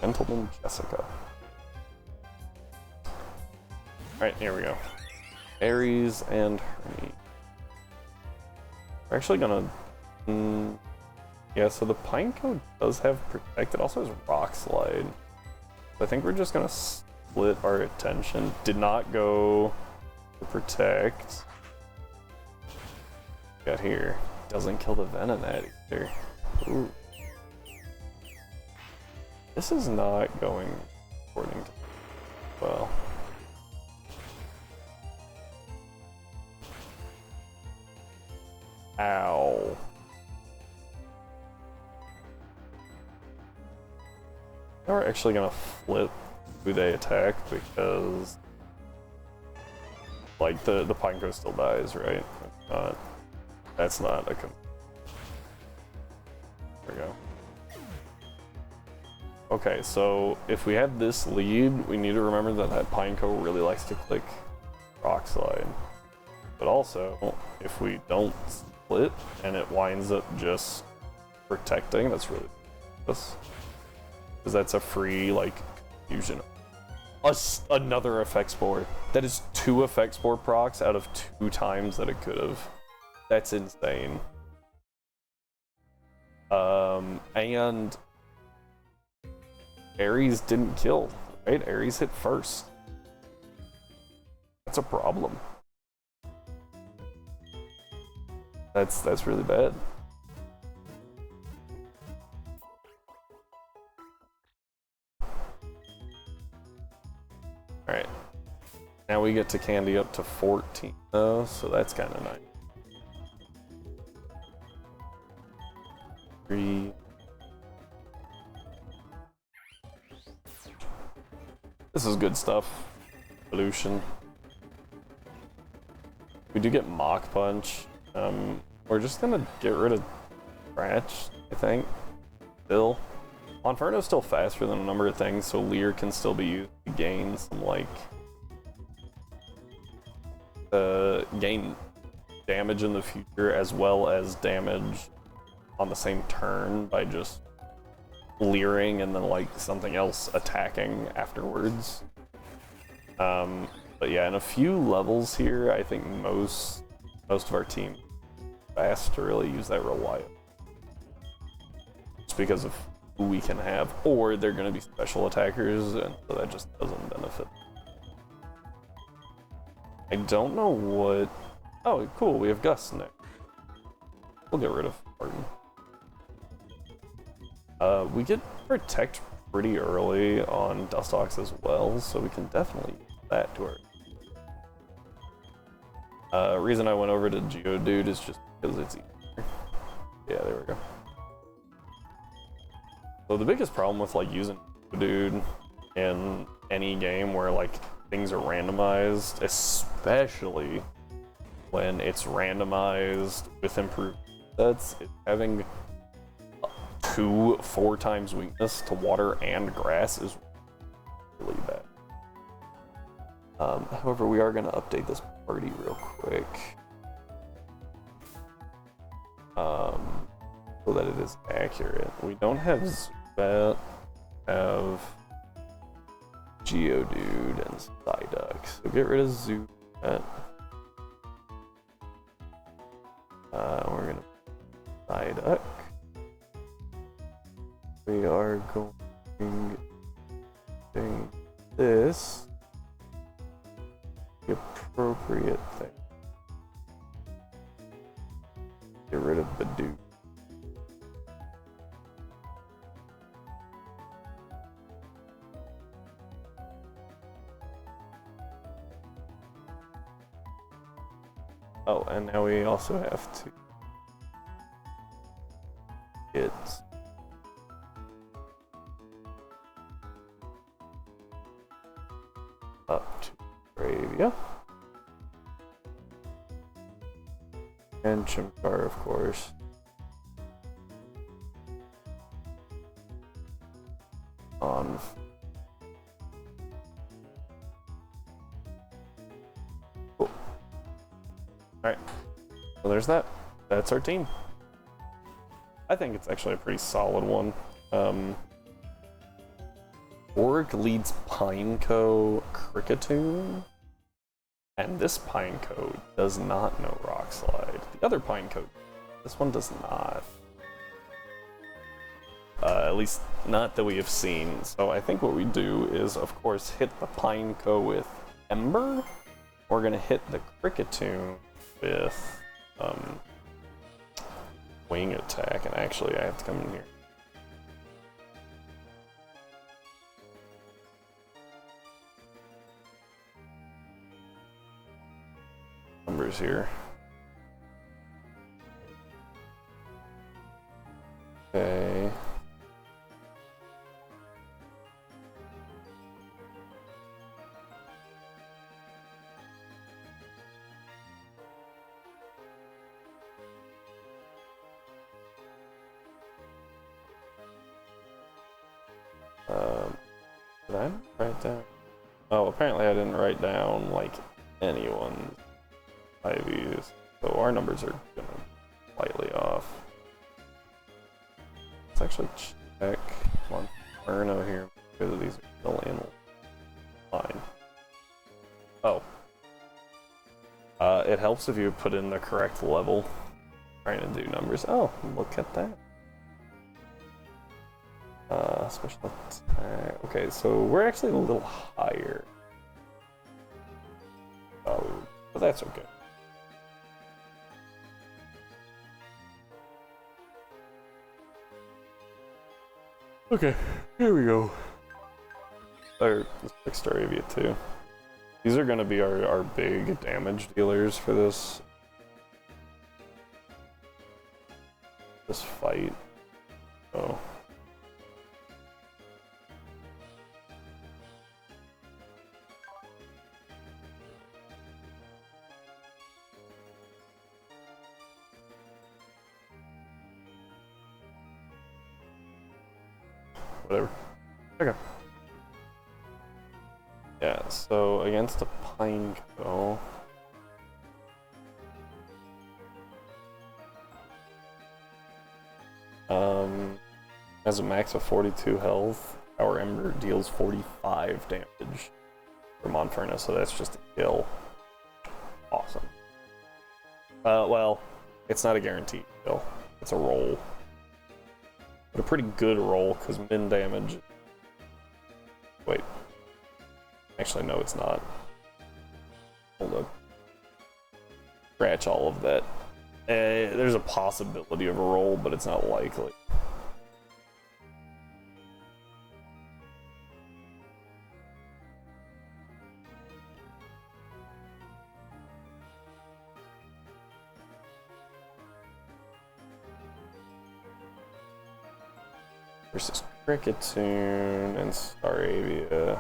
Gentleman Jessica. Alright, here we go. Aries and Hermie. We're actually gonna... yeah, so the Pineco does have Protect. It also has Rock Slide. I think we're just gonna split our attention. Did not go to Protect. Got here. Doesn't kill the Venonat either. Ooh. This is not going according to well. Ow. Now we're actually gonna flip who they attack because like the Pineco still dies, right? That's not a there we go. Okay, so if we have this lead, we need to remember that Pineco really likes to click Rock Slide. But also, if we don't split and it winds up just protecting, that's really this. Because that's a free, like, fusion. Another Effect Spore. That is 2 Effect Spore procs out of 2 times that it could have. That's insane. And Aries didn't kill, right? Aries hit first. That's a problem. That's really bad. Alright. Now we get to candy up to 14 though, so that's kind of nice. 3. This is good stuff. Evolution. We do get Mach Punch. We're just gonna get rid of Scratch, I think. Still. Monferno's still faster than a number of things, so Leer can still be used to gain some, like... gain damage in the future, as well as damage on the same turn by just leering and then, like, something else attacking afterwards. But yeah, in a few levels here, I think most of our team fast to really use that reliable. Just because of who we can have, or they're going to be special attackers, and so that just doesn't benefit. I don't know what... Oh, cool, we have Gus next. We'll get rid of Barton. We get Protect pretty early on Dustox as well, so we can definitely use that to our... reason I went over to Geodude is just because it's easier. Yeah, there we go. So the biggest problem with like using Geodude in any game where like things are randomized, especially when it's randomized with improved sets, is having 4 times weakness to water and grass is really bad. However, we are going to update this party real quick. So that it is accurate. We don't have Zubat, have Geodude and Psyduck. So get rid of Zubat. We're gonna Psyduck. We are going to do this. The appropriate thing. Get rid of Badoo. Oh, and now we also have to get up to Arabia. And Chimkar, of course. On. Cool. Alright. So there's that. That's our team. I think it's actually a pretty solid one. Org leads Pineco Cricketoon. And this Pineco does not know Rock Slide. The other Pineco, this one does not. At least not that we have seen. So I think what we do is, of course, hit the Pineco with Ember. We're gonna hit the Cricketoon with Wing Attack. And actually, I have to come in here. Numbers here. Okay. Did I write down? Oh, apparently I didn't write down like anyone's IVs, so our numbers are gonna be slightly off. Let's actually check. Come on, Myrno here, because these are still in line. Oh. It helps if you put in the correct level. Trying to do numbers. Oh, look at that. Special attack. Okay, so we're actually a little higher. Oh, but that's okay. Okay, here we go. Let's pick Staravia too. These are gonna be our big damage dealers for this fight. Oh. Whatever. Okay. Yeah, so against a Pineco. Has a max of 42 health. Our Ember deals 45 damage for Monferno, so that's just a kill. Awesome. Well, it's not a guaranteed kill. It's a roll. But a pretty good roll, because min damage... Wait. Actually, no, it's not. Hold up. Scratch all of that. There's a possibility of a roll, but it's not likely. Versus Cricketoon and Staravia.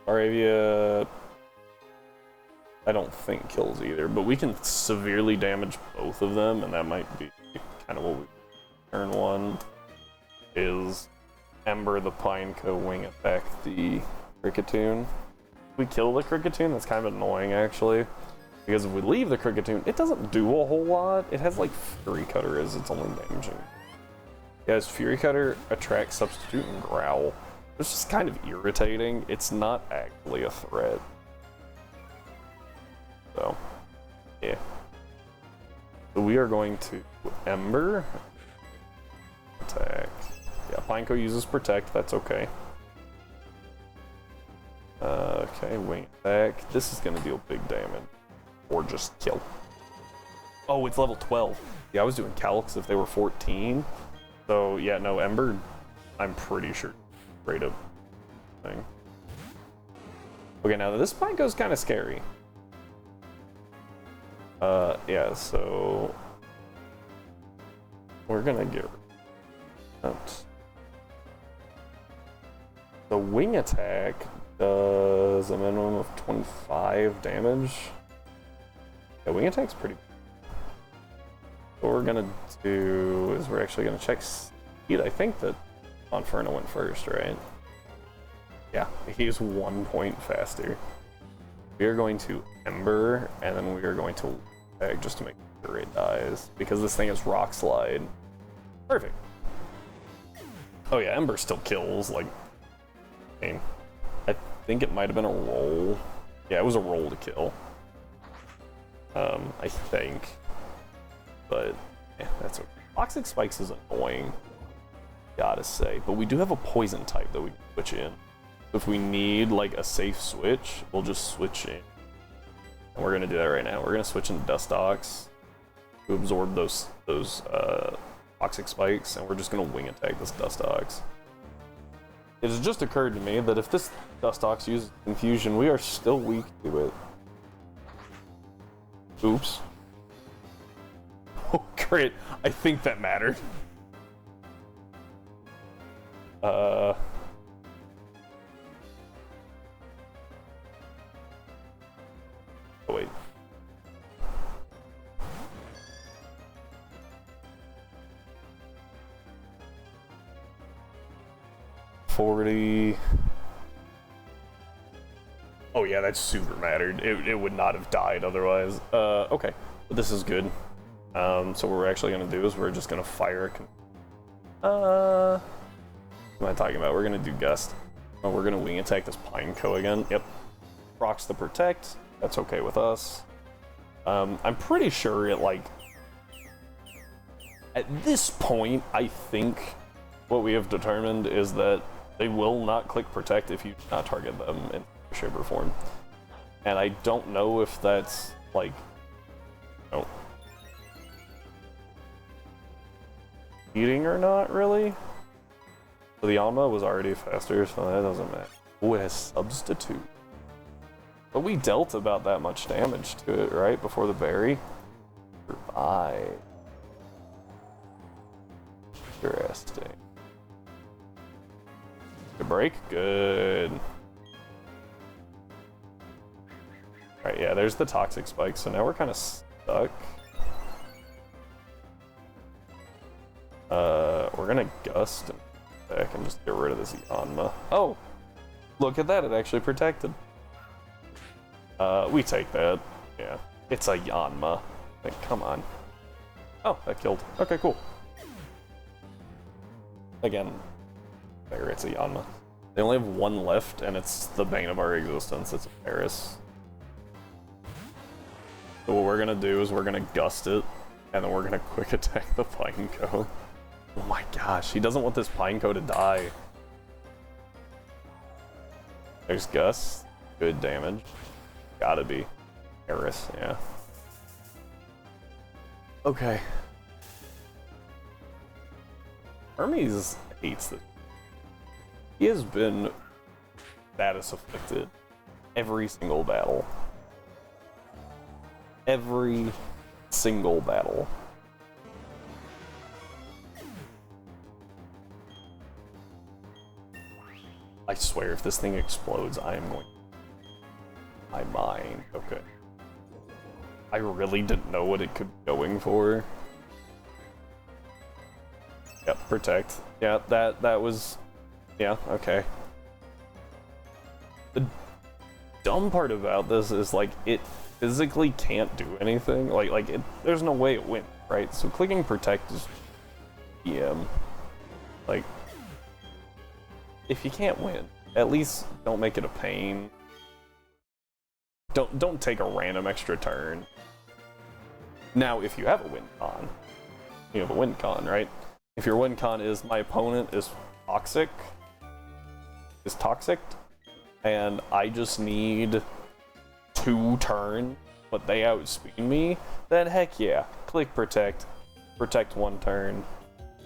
Staravia, I don't think kills either, but we can severely damage both of them, and that might be kind of what we turn one is Ember the Pineco, Wing Attack the Cricketoon. If we kill the Cricketoon, that's kind of annoying actually, because if we leave the Cricketoon, it doesn't do a whole lot. It has like Fury Cutter as its only damaging. Yes, Fury Cutter, Attract, Substitute, and Growl. It's just kind of irritating. It's not actually a threat. So, yeah. So we are going to Ember. Attack. Yeah, Pineco uses Protect, that's okay. Okay, Wing Attack. This is gonna deal big damage. Or just kill. Oh, it's level 12. Yeah, I was doing calcs if they were 14. So, yeah, no, Ember, I'm pretty sure, straight up thing. Okay, now this Pineco's kind of scary. Yeah, so we're gonna get that. The wing attack does a minimum of 25 damage. Yeah, wing attack's pretty. What we're gonna do is we're actually gonna check speed. I think that Inferno went first, right? Yeah, he's 1 point faster. We are going to Ember, and then we are going to attack just to make sure it dies, because this thing is Rock Slide. Perfect. Oh yeah, Ember still kills, like, I think it might have been a roll. Yeah, it was a roll to kill. I think. But, yeah, that's okay. Toxic Spikes is annoying, gotta say. But we do have a poison type that we can switch in. If we need, like, a safe switch, we'll just switch in. And we're gonna do that right now. We're gonna switch into Dustox to absorb those Toxic Spikes, and we're just gonna wing attack this Dustox. It has just occurred to me that if this Dustox uses Confusion, we are still weak to it. Oops. Oh, great. I think that mattered. Oh, wait. $40. Oh yeah, that super mattered. It would not have died otherwise. Okay, but this is good. So what we're actually gonna do is we're just gonna fire a what am I talking about? We're gonna do Gust. Oh, we're gonna wing attack this Pineco again. Yep. Procs the Protect. That's okay with us. I'm pretty sure it, like, at this point, I think what we have determined is that they will not click Protect if you do not target them in shape or form. And I don't know if that's, like, no, eating or not, really. So the Alma was already faster, so that doesn't matter. Oh, it has Substitute. But we dealt about that much damage to it, right? Before the berry. Survive. Interesting. Good break? Good. Alright, yeah, there's the Toxic Spike, so now we're kind of stuck. We're gonna Gust and back and just get rid of this Yanma. Oh! Look at that, it actually protected. We take that. Yeah. It's a Yanma. Like, come on. Oh, that killed. Okay, cool. Again, there, it's a Yanma. They only have one left, and it's the bane of our existence. It's a Paris. So what we're gonna do is we're gonna Gust it, and then we're gonna quick attack the Pineco. Oh my gosh, he doesn't want this Pineco to die. There's Gust. Good damage. Gotta be. Paris, yeah. Okay. Hermes hates this. He has been status afflicted every single battle. Every single battle. I swear, if this thing explodes, I am going... My mind. Okay. I really didn't know what it could be going for. Yep, Protect. Yeah, that was... Yeah, okay. The dumb part about this is, like, it physically can't do anything. Like there's no way it wins, right? So clicking Protect is EM. Like, if you can't win, at least don't make it a pain. Don't take a random extra turn. Now, if you have a win con, you have a win con, right? If your win con is my opponent is toxic, and I just need 2 turns, but they outspeed me, then heck yeah, click Protect 1 turn.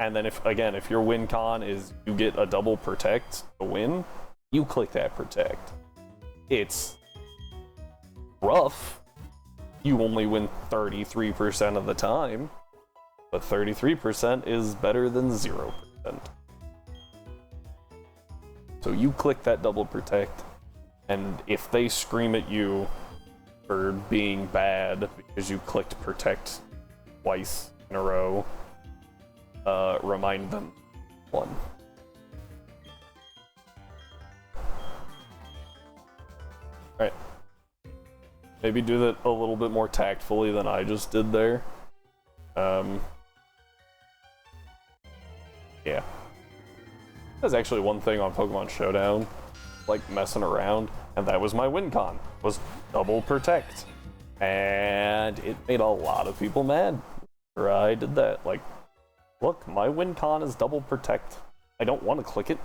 And then if your win con is you get a double Protect to win, you click that Protect. It's rough, you only win 33% of the time, but 33% is better than 0%. So you click that double protect, and if they scream at you for being bad because you clicked protect twice in a row, remind them one. Alright. Maybe do that a little bit more tactfully than I just did there. Yeah. There's actually one thing on Pokemon Showdown, like messing around, and that was my win con, was double protect. And it made a lot of people mad. I did that. Like, look, my win con is double protect. I don't want to click it.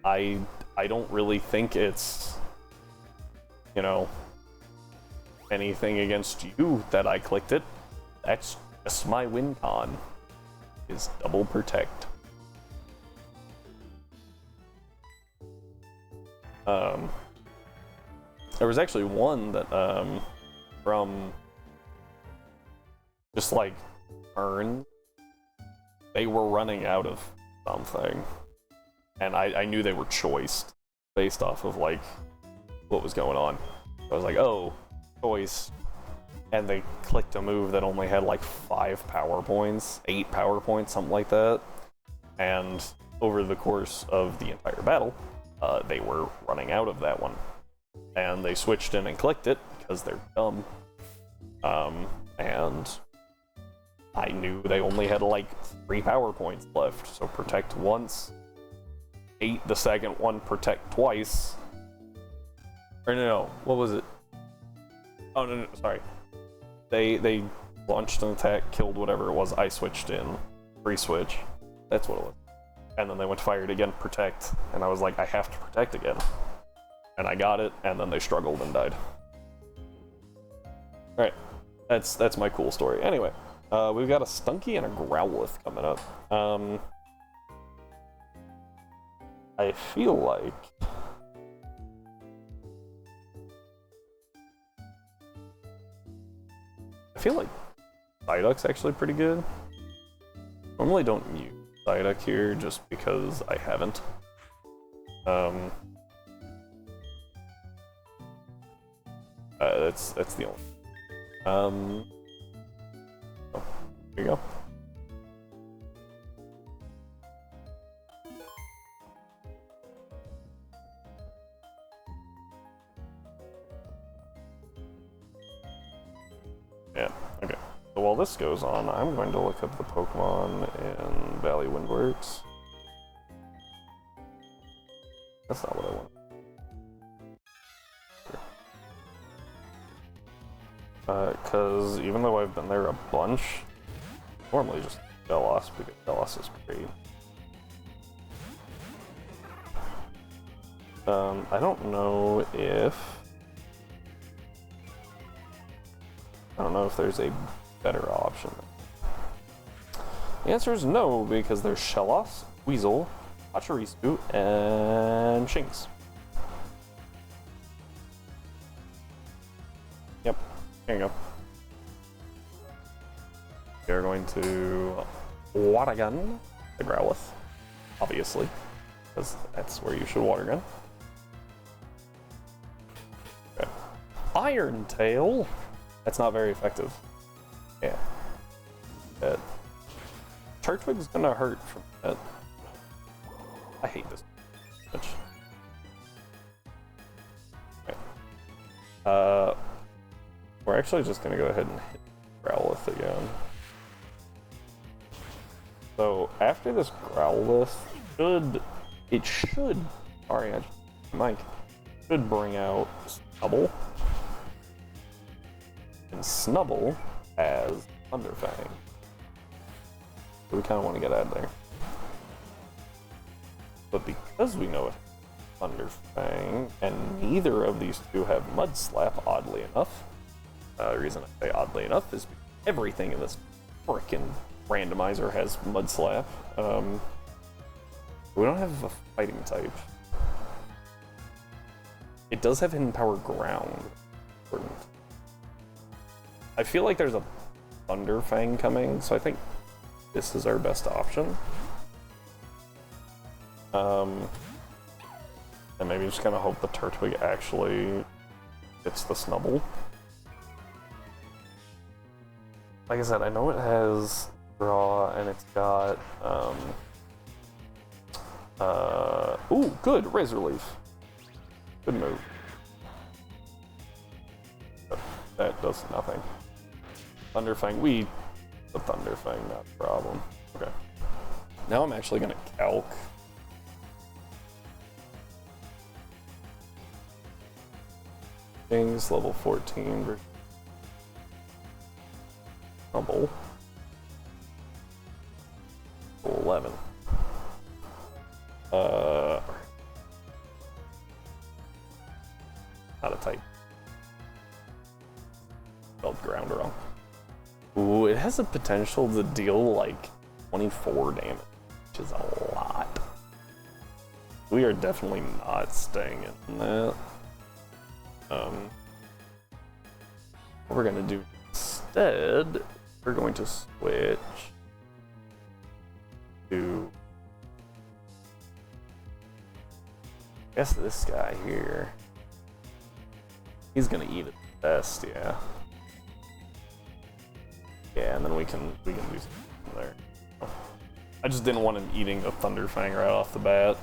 I don't really think it's, you know, anything against you that I clicked it. That's just my win con, is double protect. There was actually one that, from just like turn, they were running out of something, and I knew they were choiced based off of like what was going on. I was like, oh, choice, and they clicked a move that only had like 5 power points, 8 power points, something like that, and over the course of the entire battle, they were running out of that one, and they switched in and clicked it because they're dumb. And I knew they only had like 3 power points left, so protect once, 8 the second one, protect twice. Or no, what was it? Oh no, sorry. They launched an attack, killed whatever it was, I switched in, free switch. That's what it was. And then they went fired again, protect, and I was like, I have to protect again. And I got it, and then they struggled and died. Alright, that's my cool story. Anyway, we've got a Stunky and a Growlithe coming up. I feel like Psyduck's actually pretty good. Normally don't use Psyduck here just because I haven't. That's the only. Oh, there you go. Yeah, okay. So while this goes on, I'm going to look up the Pokemon in Valley Windworks. That's not what I want. Because even though I've been there a bunch, normally just Velos, because Velos is great. I don't know if there's a better option. The answer is no, because there's Shellos, Weasel, Pachirisu, and Shinx. Yep, there you go. We're going to Water Gun the Growlithe, obviously, because that's where you should Water Gun. Okay. Iron Tail. That's not very effective. Yeah. Turtwig's gonna hurt from that. I hate this much. Okay. We're actually just gonna go ahead and hit Growlithe again. So after this Growlithe, it should bring out Snubble. And Snubble as Thunderfang. So we kind of want to get out of there. But because we know it has Thunderfang, and neither of these two have Mud Slap, oddly enough. The reason I say oddly enough is because everything in this frickin' randomizer has Mud Slap. We don't have a fighting type. It does have Hidden Power Ground. Important. I feel like there's a Thunder Fang coming, so I think this is our best option. And maybe just kind of hope the Turtwig actually hits the Snubble. Like I said, I know it has draw and it's got ooh, good, Razor Leaf. Good move. But that does nothing. Thunderfang, the Thunderfang, not a problem. Okay. Now I'm actually gonna calc. Things level 14 versus Snubble. 11. Not a type. Spelled ground wrong. Ooh, it has the potential to deal like 24 damage, which is a lot. We are definitely not staying in that. What we're gonna do instead, we're going to switch to, I guess, this guy here. He's gonna eat it best, yeah. Yeah, and then we can do something there. I just didn't want him eating a Thunderfang right off the bat,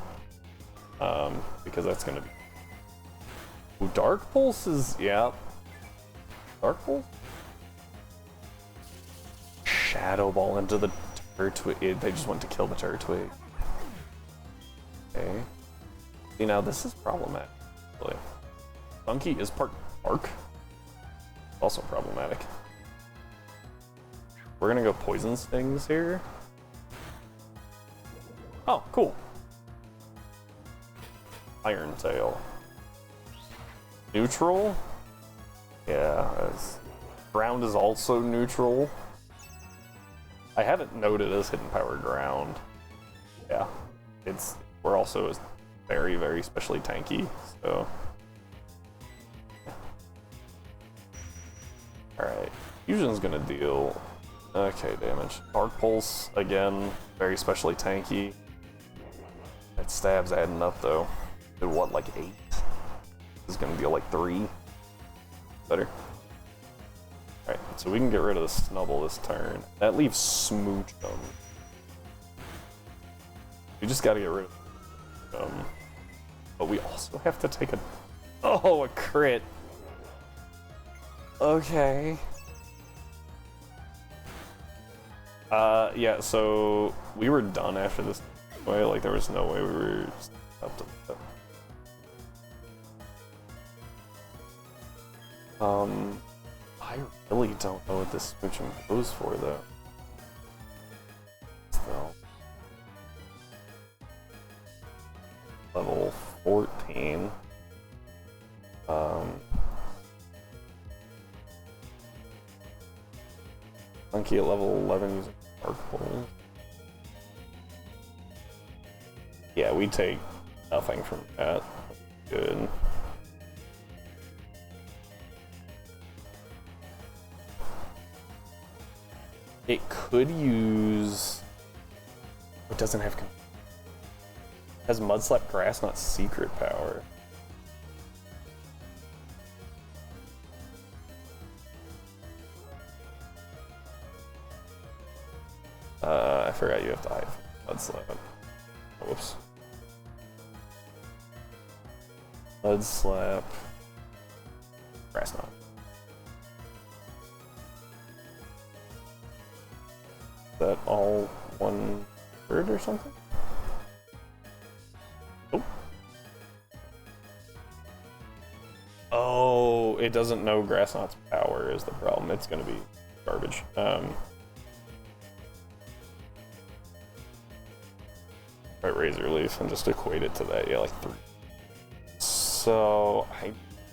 because that's gonna be. Ooh, Dark Pulse is, yeah. Dark Pulse? Shadow Ball into the Turtwig. They just went to kill the Turtwig. Okay. See, now this is problematic. Really. Funky is part bark. Also problematic. We're gonna go Poison Stings here. Oh, cool. Iron Tail. Neutral? Yeah, ground is also neutral. I haven't noted as hidden power ground. Yeah, we're also very, very specially tanky, so. Alright, Fusion's gonna deal, okay, damage. Dark Pulse, again, very specially tanky. That stab's adding up though. Did what, like 8? This is gonna deal like 3. Better. Alright, so we can get rid of the Snubble this turn. That leaves Smooch. We just gotta get rid of but we also have to take a a crit. Okay. Yeah, so we were done after this way, like there was no way we were up to that. I really don't know what this smooching goes for though. Still. Level 14. Funky at level 11 using Dark Pulse. Yeah, we take nothing from that. Good. It could use. It doesn't have. Has Mudslap Grass, not secret power. I forgot you have to hide Mudslap. Whoops. Mudslap. Grass knot. Is that all 1 word or something? Oh. Oh, it doesn't know Grass Knot's power is the problem. It's gonna be garbage. Right, Razor Leaf and just equate it to that. Yeah, like 3. So,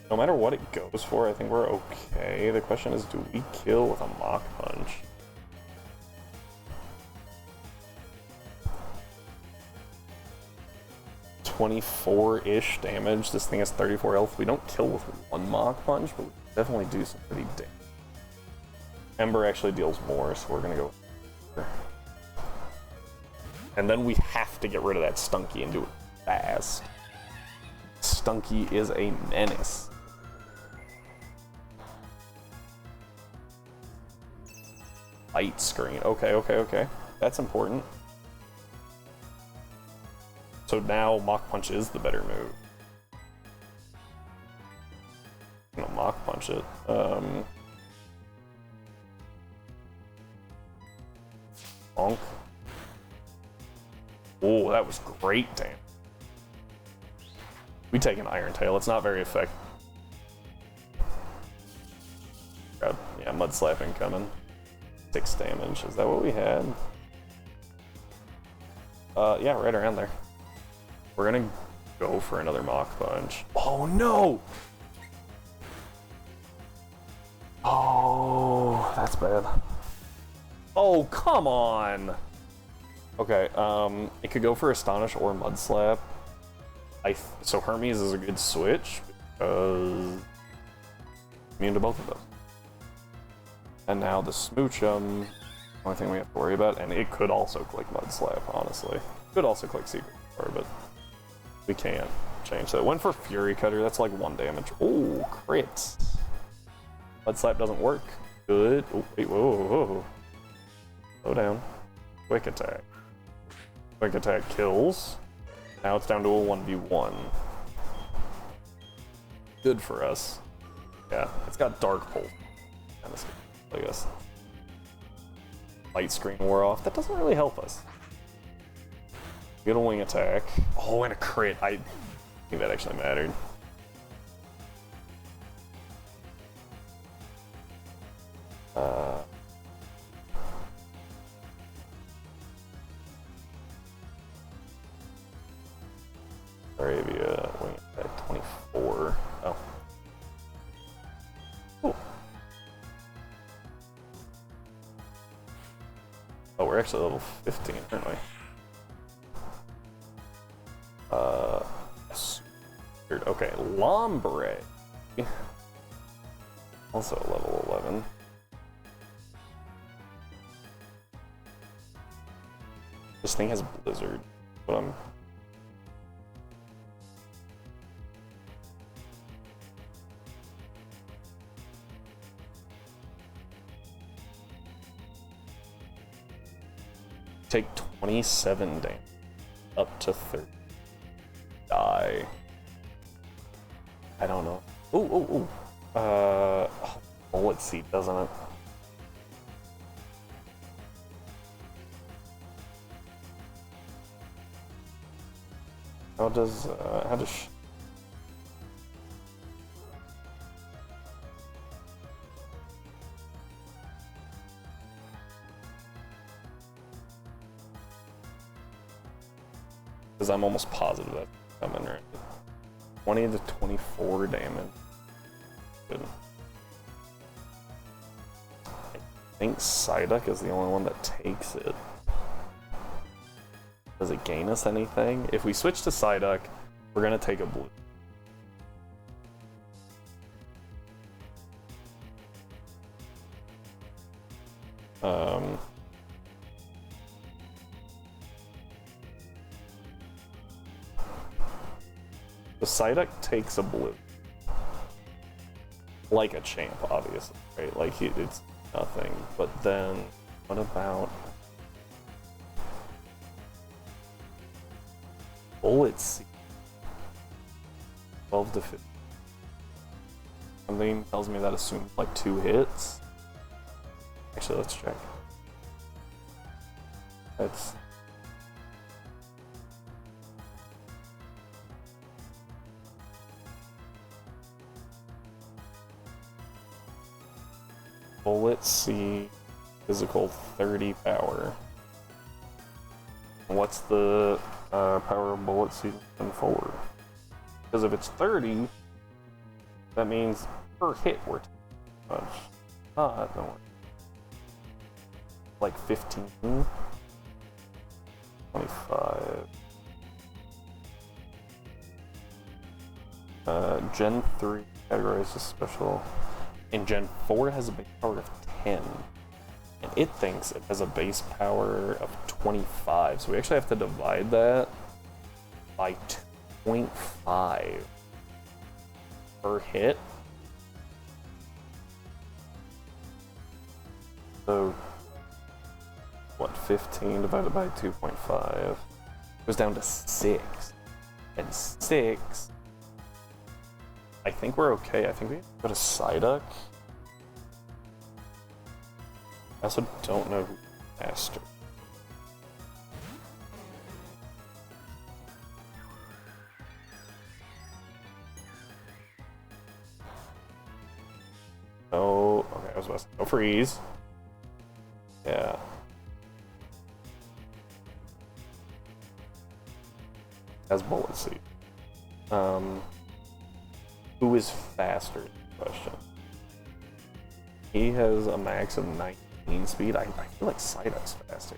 no matter what it goes for, I think we're okay. The question is, do we kill with a Mach Punch? .24-ish damage. This thing has 34 health. We don't kill with 1 Mach Punch, but we definitely do some pretty damage. Ember actually deals more, so we're gonna go. And then we have to get rid of that Stunky and do it fast. Stunky is a menace. Light screen. Okay. That's important. So now Mach Punch is the better move. I'm gonna Mach Punch it. Bonk. Oh, that was great, damn. We take an Iron Tail. It's not very effective. Yeah, Mud Slap incoming. 6 damage. Is that what we had? Yeah, right around there. We're gonna go for another Mach Punch. Oh no! Oh, that's bad. Oh, come on! Okay, it could go for Astonish or Mud Slap. So Hermes is a good switch because immune to both of those. And now the Smoochum, only thing we have to worry about, and it could also click Mud Slap, honestly. Could also click Secret Power, but we can't change that. Went for Fury Cutter, that's like 1 damage. Oh, crits. Mud Slap doesn't work. Good. Oh, wait, whoa. Slow down. Quick Attack. Quick Attack kills. Now it's down to a 1v1. Good for us. Yeah, it's got Dark Pulse. Kind of scary, I guess. Light Screen wore off. That doesn't really help us. Get a Wing Attack. Oh, and a crit. I think that actually mattered. Arabia, Wing Attack 24. Oh. Cool. Oh, we're actually level 15, aren't we? Okay, Lombre. Also level 11. This thing has Blizzard, but I'm... Take 27 damage, up to 30. Die. I don't know. Ooh. Bullet Seed, doesn't it? How does because I'm almost positive that's coming right. 20 to 24 damage. Good. I think Psyduck is the only one that takes it. Does it gain us anything? If we switch to Psyduck, we're gonna take a blue. The Psyduck takes a blue. Like a champ, obviously, right? Like, it's nothing. But then, what about... Bullet Seed? 12 to 15. Something tells me that assumes like 2 hits. Actually, let's check. That's... Bullet Seed, physical 30 power. What's the power of Bullet Seed and forward? Because if it's 30, that means per hit we're taking much. Don't worry. Like 15, 25. Gen 3 categorized as special. And Gen 4 has a big power of 10. And it thinks it has a base power of 25. So we actually have to divide that by 2.5 per hit. So, what, 15 divided by 2.5 goes down to 6. And 6, I think we're okay. I think we have to go to Psyduck. I also don't know who faster. Oh, okay, I was about to say, no freeze. Yeah. Has Bullet Seed. Who is faster? Question. He has a max of 19 speed. I feel like Psyduck's faster.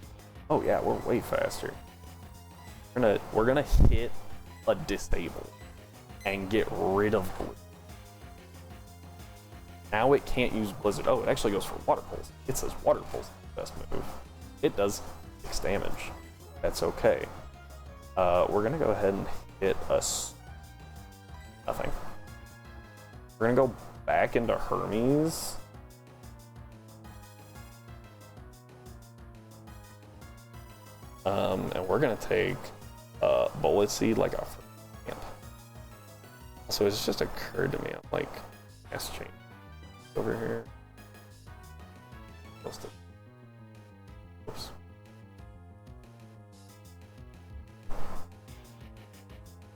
Oh yeah, we're way faster. We're gonna hit a disable and get rid of Blue. Now it can't use Blizzard. Oh, it actually goes for Water Pulse. It says Water Pulse is the best move. It does 6 damage. That's okay. We're gonna go ahead and hit us. Nothing. We're gonna go back into Hermes. And we're gonna take Bullet Seed like a camp. So it's just occurred to me, I'm like, S chain over here. Oops.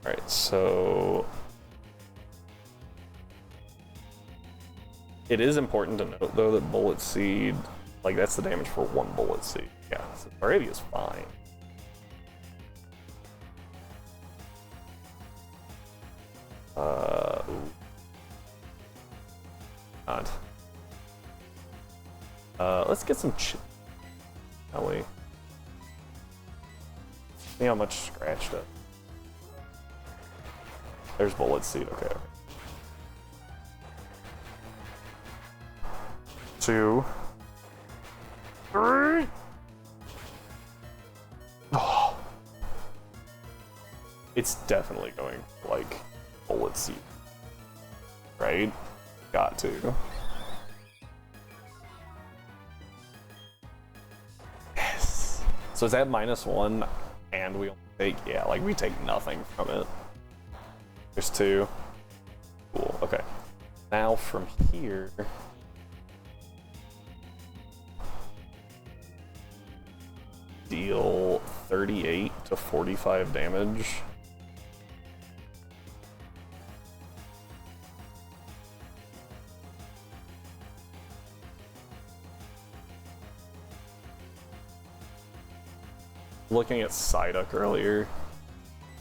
Alright, so it is important to note though that Bullet Seed, like that's the damage for 1 Bullet Seed. Yeah, so Arabia's fine. God. Let's get some shall we? See how much scratched up. There's Bullet Seed, okay. 2, 3. Oh. It's definitely going like Bullet Seed, right? Got to. Yes. So is that -1, and we only take, yeah, like we take nothing from it. There's 2. Cool. Okay. Now from here. Deal 38 to 45 damage. Looking at Psyduck earlier,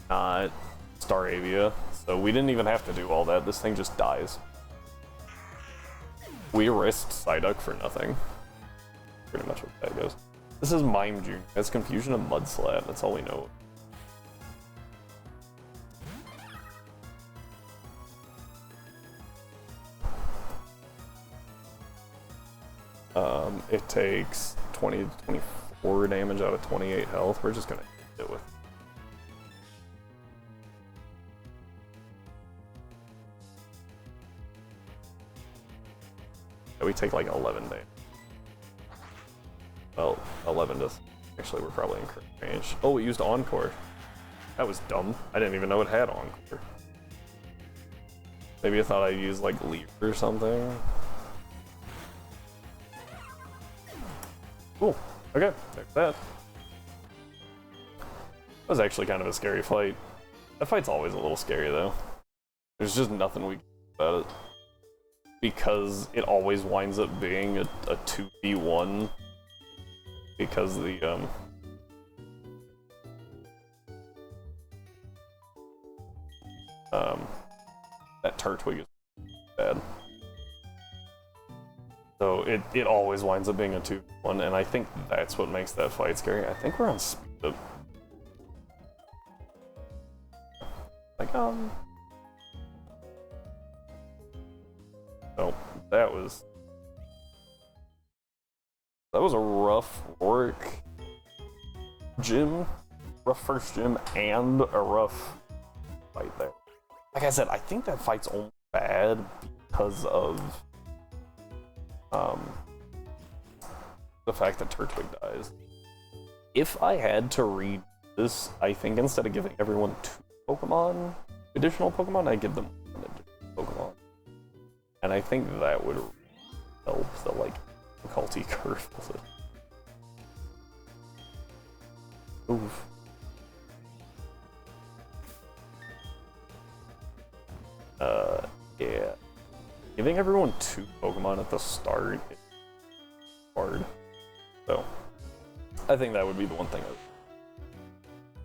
not Staravia, so we didn't even have to do all that. This thing just dies. We risked Psyduck for nothing. Pretty much what that goes. This is Mime Jr. That's Confusion and Mudslap. That's all we know. It takes 20 to 24 damage out of 28 health. We're just gonna hit it with. Yeah, we take like 11 damage. Well, 11 does. Actually, we're probably in current range. Oh, it used Encore. That was dumb. I didn't even know it had Encore. Maybe I thought I used like Leap or something. Cool. Okay, there's that. That was actually kind of a scary fight. That fight's always a little scary though. There's just nothing we can do about it. Because it always winds up being a 2v1. Because the that Turtwig is bad. So it always winds up being a 2v1, and I think that's what makes that fight scary. I think we're on speed up. Like, oh, that was was a rough work gym, rough first gym, and a rough fight there. Like I said, I think that fight's only bad because of the fact that Turtwig dies. If I had to read this, I think instead of giving everyone 2 additional Pokemon, I'd give them 1 additional Pokemon. And I think that would help the, like, difficulty curve with it. Oof. Yeah. Giving everyone 2 Pokemon at the start is hard. So, I think that would be the one thing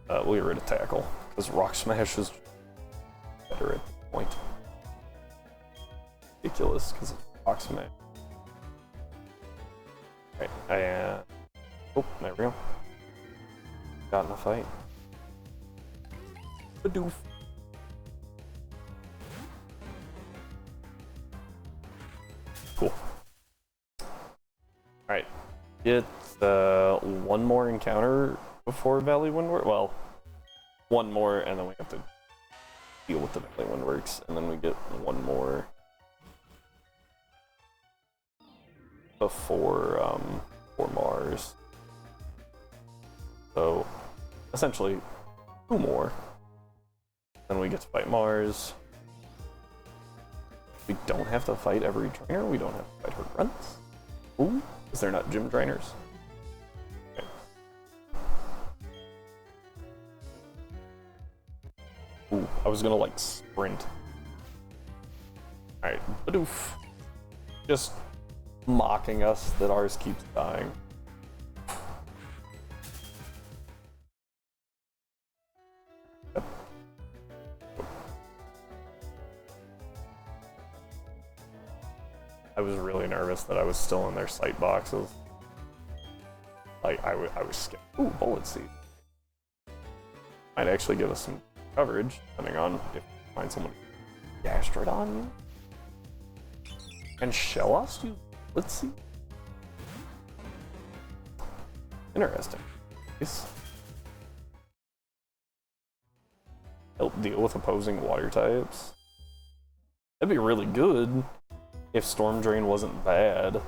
we'll get rid of Tackle, because Rock Smash is better at this point. Ridiculous, because it's Rock Smash. Alright, oh, there we go. Got in a fight. Badoof. Cool. Alright. Get 1 more encounter before Valley Wind. Well, 1 more, and then we have to deal with the Valley Windworks, and then we get 1 more before for Mars. So essentially 2 more. Then we get to fight Mars. We don't have to fight every trainer. We don't have to fight her grunts. Ooh, is there not gym trainers? Okay. Ooh, I was gonna like sprint. Alright, badoof. Just mocking us that ours keeps dying. Yep. I was really nervous that I was still in their sight boxes. Like, I was scared. Ooh, Bullet Seed. Might actually give us some coverage, depending on if we find someone Gastrodon you. And Shellos you? Let's see. Interesting. Nice. Help deal with opposing water types. That'd be really good if Storm Drain wasn't bad.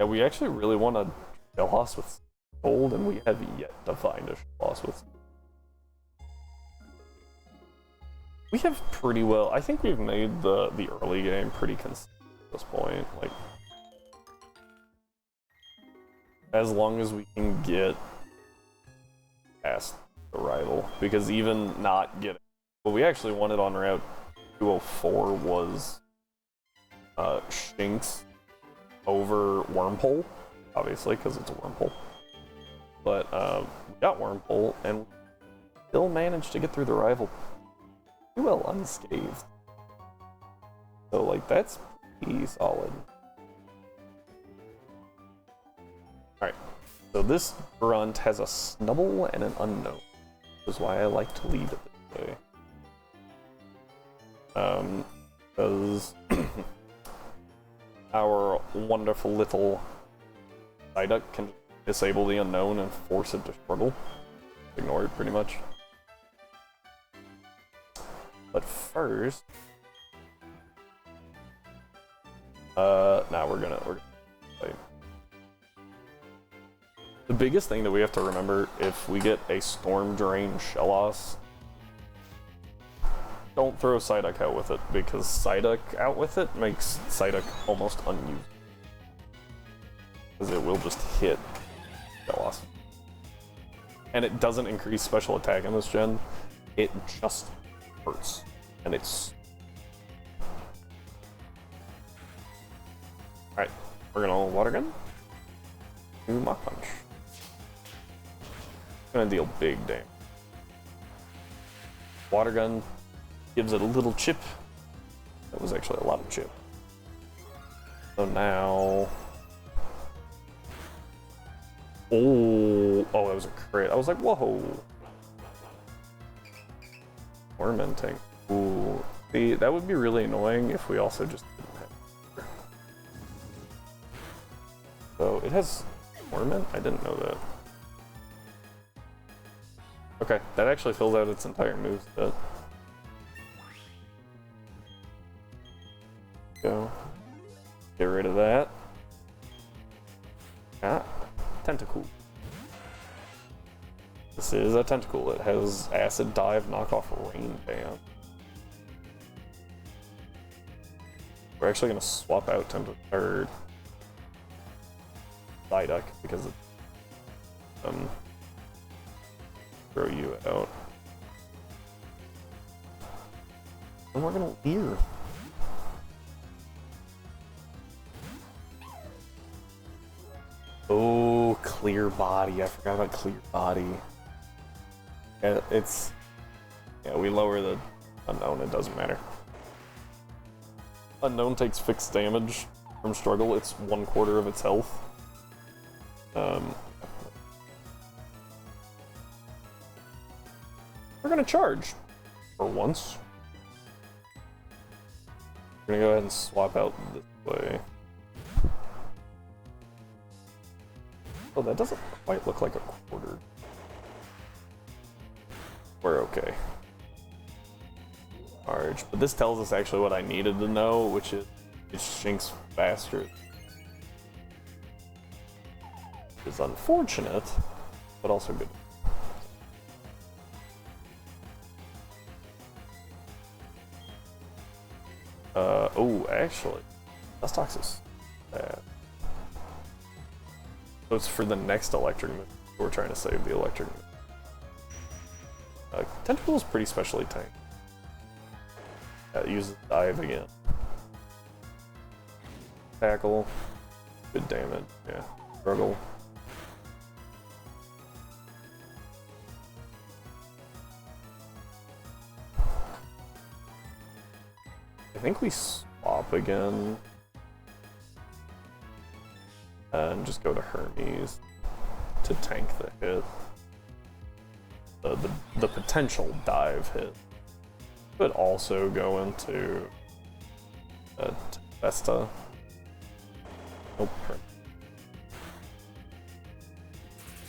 Yeah, we actually really want a Shellos with gold, and we have yet to find a Shellos with. We have pretty well. I think we've made the early game pretty consistent at this point. Like, as long as we can get past the rival, because even not getting what we actually wanted on Route 204 was Shinx over Wormpole, obviously because it's a Wormpole. But we got Wormpole and still managed to get through the rival pretty well unscathed. So like that's pretty solid. Alright, so this grunt has a Snubble and an Unknown, which is why I like to lead it this way. Because our wonderful little Psyduck can disable the Unknown and force it to struggle. Ignore it pretty much. But first, now we're gonna fight. The biggest thing that we have to remember if we get a Storm Drain Shellos, don't throw Psyduck out with it, because Psyduck out with it makes Psyduck almost unusable. Because it will just hit Shellos. And it doesn't increase special attack in this gen, it just hurts. And it's... Alright, we're gonna Water Gun. Do Mach Punch. Gonna deal big damage. Water Gun gives it a little chip. That was actually a lot of chip. So now... Oh, that was a crit. I was like, whoa. Tormenting. Ooh. See, that would be really annoying if we also just didn't have... So it has ornament? I didn't know that. Okay, that actually fills out its entire moveset. Go. Get rid of that. Ah, tentacle. This is a tentacle. It has acid dive, knockoff rain band. We're actually gonna swap out Psyduck because it throw you out. And we're gonna leer. Oh, clear body. I forgot about clear body. Yeah, we lower the unknown, it doesn't matter. Unknown takes fixed damage from struggle, it's 1/4 of its health. We're gonna charge for once. We're gonna go ahead and swap out this way. Oh, that doesn't quite look like a 1/4. We're okay. Charge. But this tells us actually what I needed to know, which is it shinks faster. It's unfortunate, but also good. Oh, actually, Dustox is bad. So it's for the next electric move. We're trying to save the electric move. Tentacle is pretty specially tanked. It uses dive again. Tackle. Good damage, yeah. Struggle. I think we swap again. And just go to Hermes to tank the hit. The potential dive hit. Could also go into Vesta. Nope.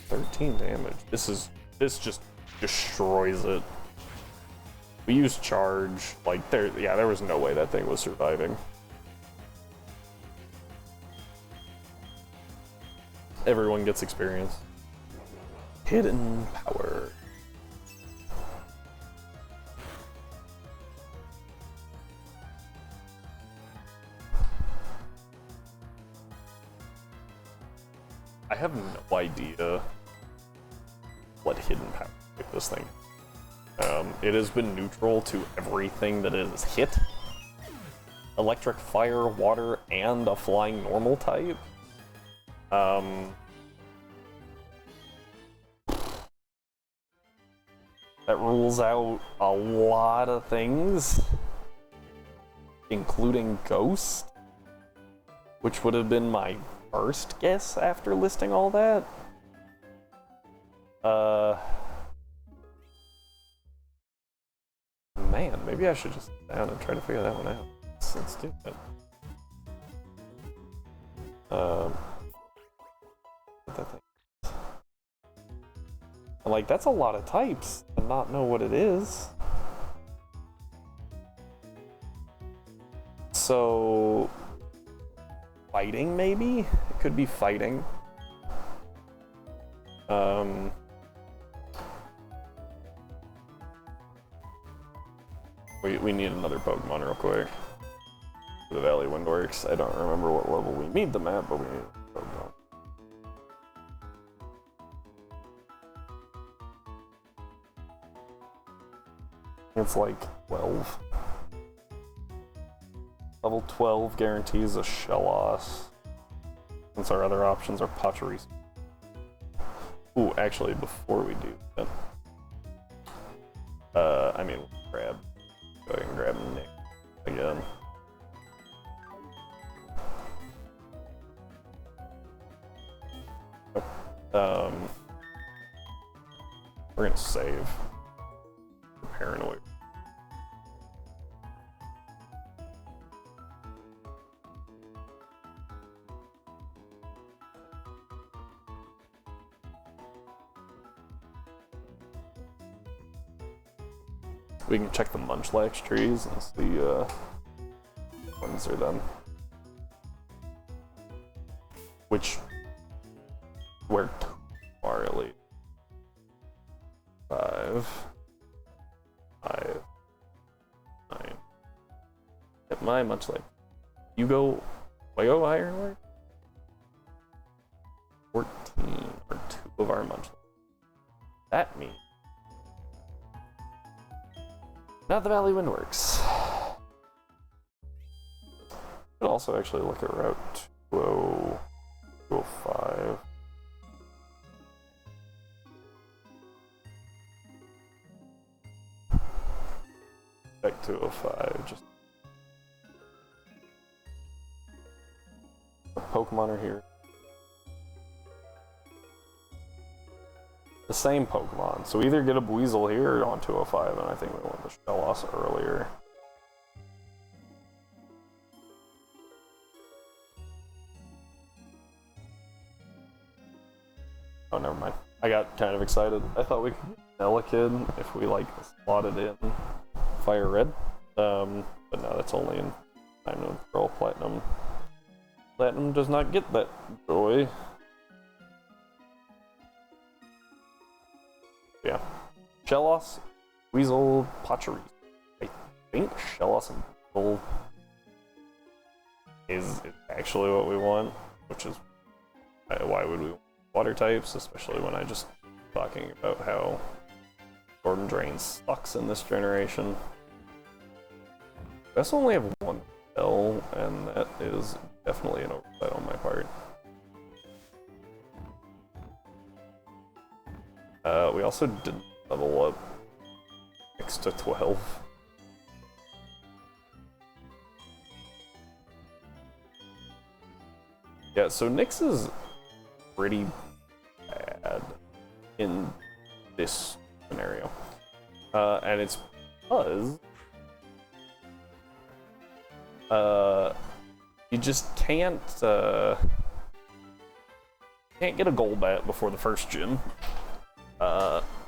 13 damage. This just destroys it. We used charge. Like there was no way that thing was surviving. Everyone gets experience. Hidden power. I have no idea what hidden power like this thing. It has been neutral to everything that is hit. Electric, fire, water, and a flying normal type. That rules out a lot of things, including Ghost, which would have been my first guess after listing all that. Man, maybe I should just sit down and try to figure that one out. It's stupid. What that thing is. Like, that's a lot of types and not know what it is. So, fighting maybe? It could be fighting. We need another Pokemon real quick. For the Valley Windworks. I don't remember what level we need them at, but we need a Pokemon. It's like 12. Level 12 guarantees a Shellos. Since our other options are Pachirisu. Ooh, actually, before we do that, I mean, grab. Go ahead and grab Nick again. We're gonna save. Paranoid. We can check the Munchlax trees and see ones are them. Which where two are at least. 5, 5, 9. At my Munchlax. You go higher? 14 or 2 of our Munchlax. That means not the Valley Windworks. Could also actually look at Route 205. Back 205, just the Pokemon are here. The same Pokemon, so either get a Buizel here or on 205, and I think we went the Shellos earlier. Oh, never mind. I got kind of excited. I thought we could get Elekid if we like slotted in Fire Red, but no, that's only in time to Pearl Platinum. Platinum does not get that joy. Yeah. Shellos, Weasel, Pachirisu. I think Shellos and Weasel is actually what we want, which is why would we want water types, especially when I just talking about how Gordon Drain sucks in this generation. I also only have one L, and that is definitely an oversight on my part. We also didn't level up next to 12. Yeah, so Nyx is pretty bad in this scenario. And it's because you just can't get a Golbat before the first gym.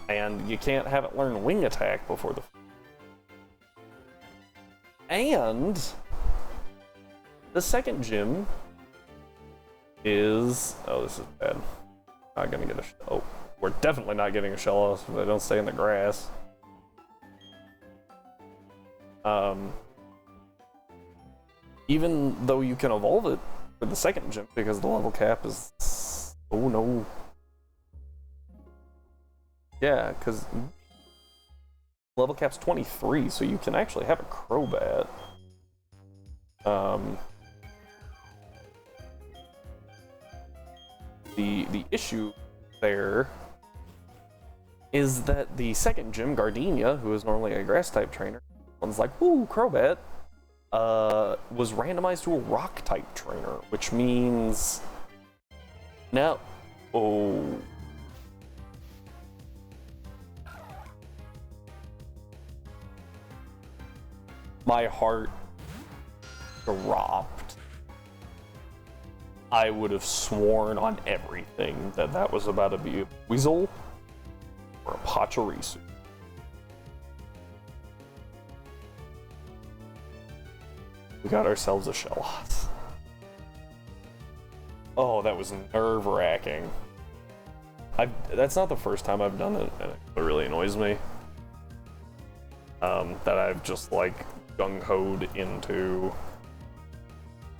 And you can't have it learn Wing Attack before the... And the second gym is... Oh, this is bad. Not gonna get a... Oh, we're definitely not getting a Shellos if they don't stay in the grass. Even though you can evolve it for the second gym because the level cap is... Oh no. Yeah, because level cap's 23, so you can actually have a Crobat. The issue there is that the second gym, Gardenia, who is normally a grass-type trainer, one's like, "Ooh, Crobat," was randomized to a rock-type trainer, which means now, oh. My heart dropped. I would have sworn on everything that that was about to be a Weasel or a Pachirisu. We got ourselves a Shellos. Oh, that was nerve-wracking. That's not the first time I've done it, and it really annoys me. That I've just like gung-hoed into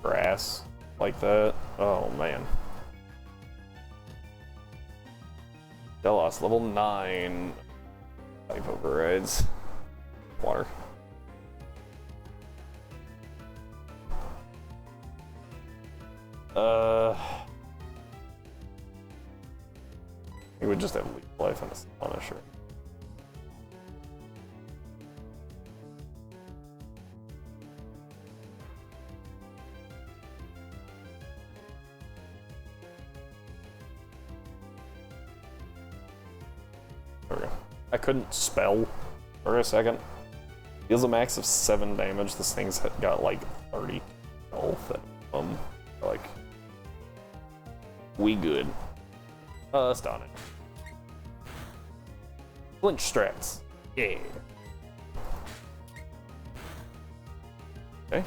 grass like that. Oh man. Delos, level 9. Type overrides. Water. I think we just have Leaf Life and a Punisher. There we go. I couldn't spell for a second. Deals a max of 7 damage. This thing's got like 30 health. And, like, we good. Stunning. Flinch strats. Yeah. Okay.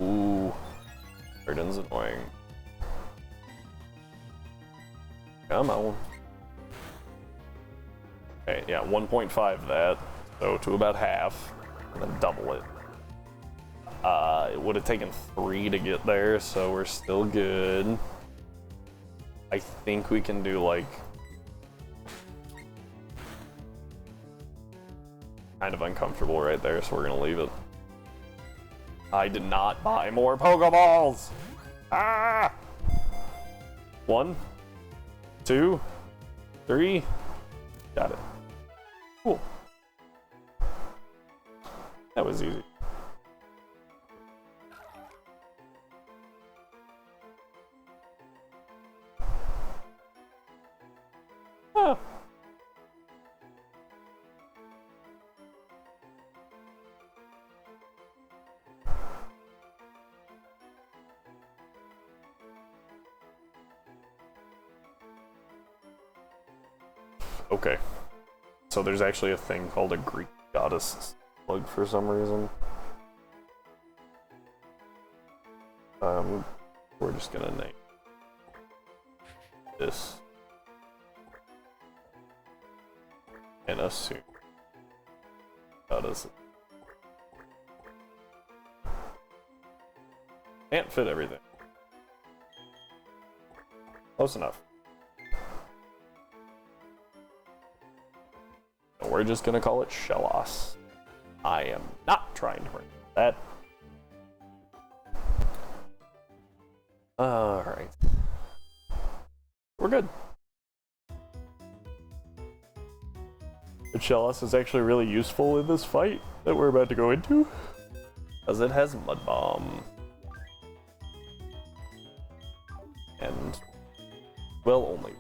Ooh. Burden's annoying. Come on. Okay, yeah, 1.5 that. So to about half. And then double it. It would have taken 3 to get there, so we're still good. I think we can do like kind of uncomfortable right there, so we're gonna leave it. I did not buy more Pokeballs! Ah! 1, 2, 3. Got it. Cool. That was easy. Ah. Okay. So there's actually a thing called a Greek goddess slug for some reason. We're just gonna name this and assume goddess. Can't fit everything. Close enough. We're just gonna call it Shellos. I am not trying to bring that. Alright. We're good. But Shellos is actually really useful in this fight that we're about to go into, because it has Mud Bomb. And, well, only.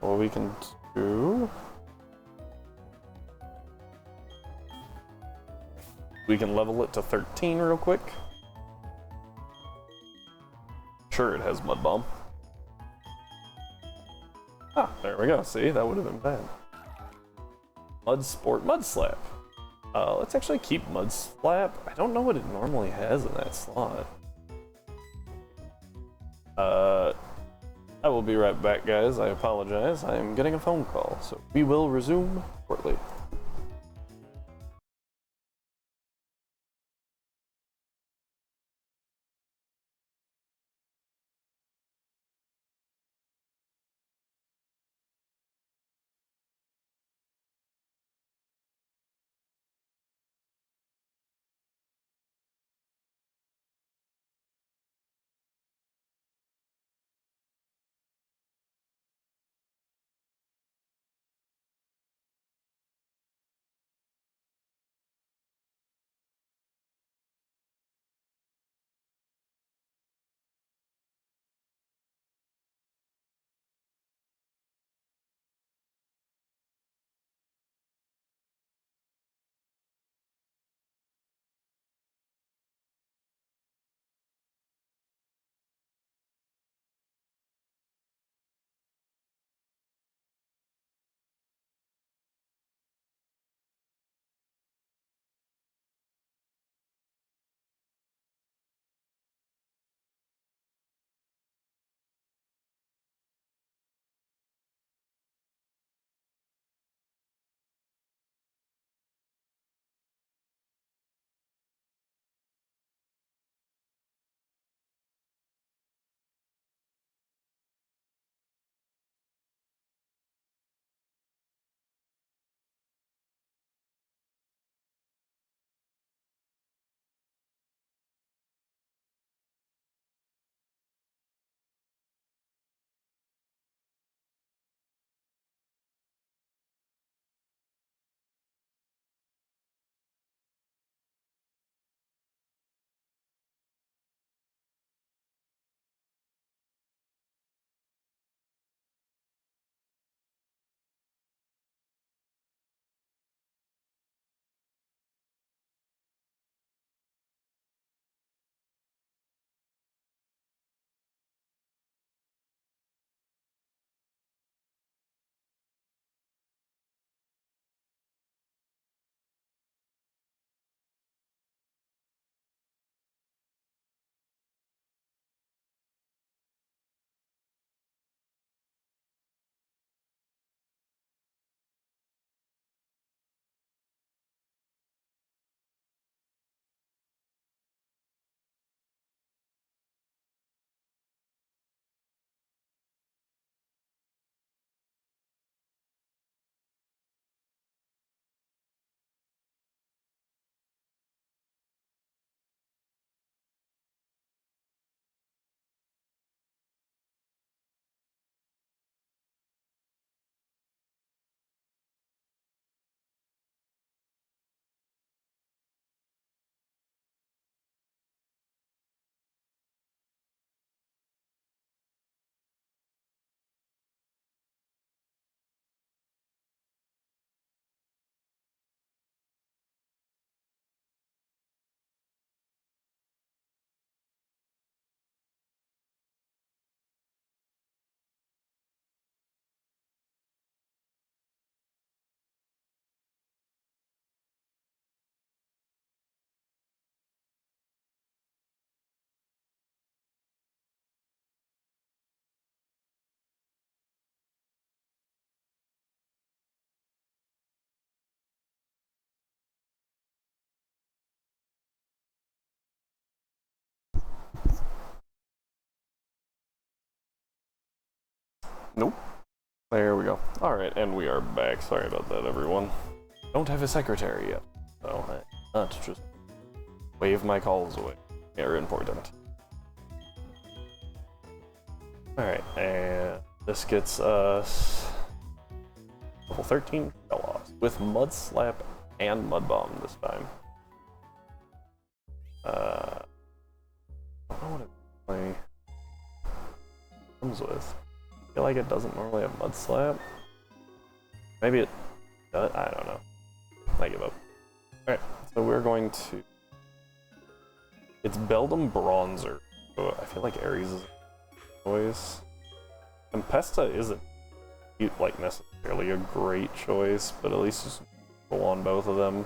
What we can do... We can level it to 13 real quick. Sure, it has Mud Bomb. Ah, there we go. See, that would have been bad. Mud Sport, Mud Slap. Let's actually keep Mud Slap. I don't know what it normally has in that slot. I will be right back, guys. I apologize. I am getting a phone call, so we will resume shortly. Nope. There we go. Alright, and we are back. Sorry about that, everyone. Don't have a secretary yet, so not just wave my calls away. They're important. Alright, and this gets us level 13 Shell-Offs with Mud Slap and Mud Bomb this time. I don't know what it really comes with. I feel like it doesn't normally have Mud Slap. Maybe it does, I don't know. I give up. Alright, so we're going to... It's Beldum Bronzer, so I feel like Ares is a choice. Tempesta isn't like necessarily a great choice, but at least just go on both of them.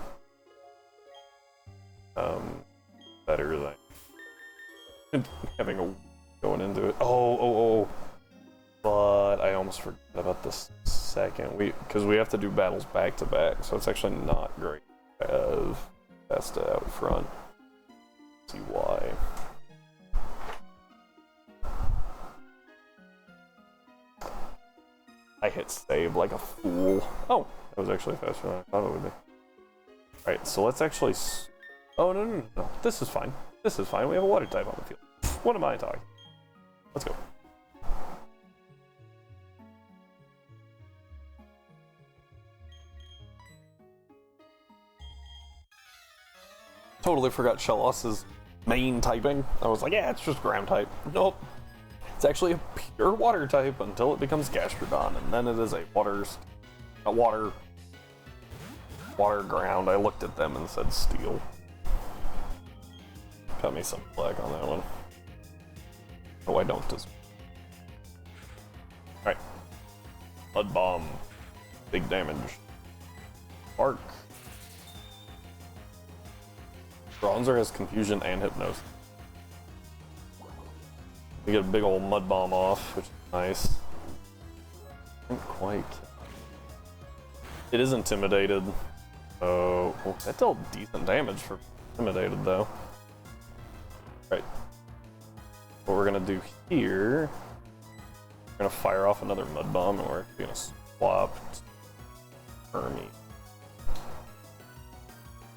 Better than having a going into it. Oh. But I almost forgot about this second. Because we have to do battles back to back, so it's actually not great to have Tempesta out front. Let's see why. I hit save like a fool. Oh, that was actually faster than I thought it would be. Alright, so let's actually... Oh, no. This is fine. This is fine. We have a water type on the field. What am I talking? Let's go. Totally forgot Shell-Off's main typing. I was like, yeah, it's just ground type. Nope. It's actually a pure water type until it becomes Gastrodon, and then it is a water ground. I looked at them and said steel. Cut me some flag on that one. Oh, I don't as Alright. Mud Bomb. Big damage. Bark. Bronzer has Confusion and Hypnosis. We get a big old Mud Bomb off, which is nice. Not quite. It is Intimidated. Oh, that dealt decent damage for Intimidated, though. Right. What we're gonna do here, we're gonna fire off another Mud Bomb, and we're gonna swap Hermes.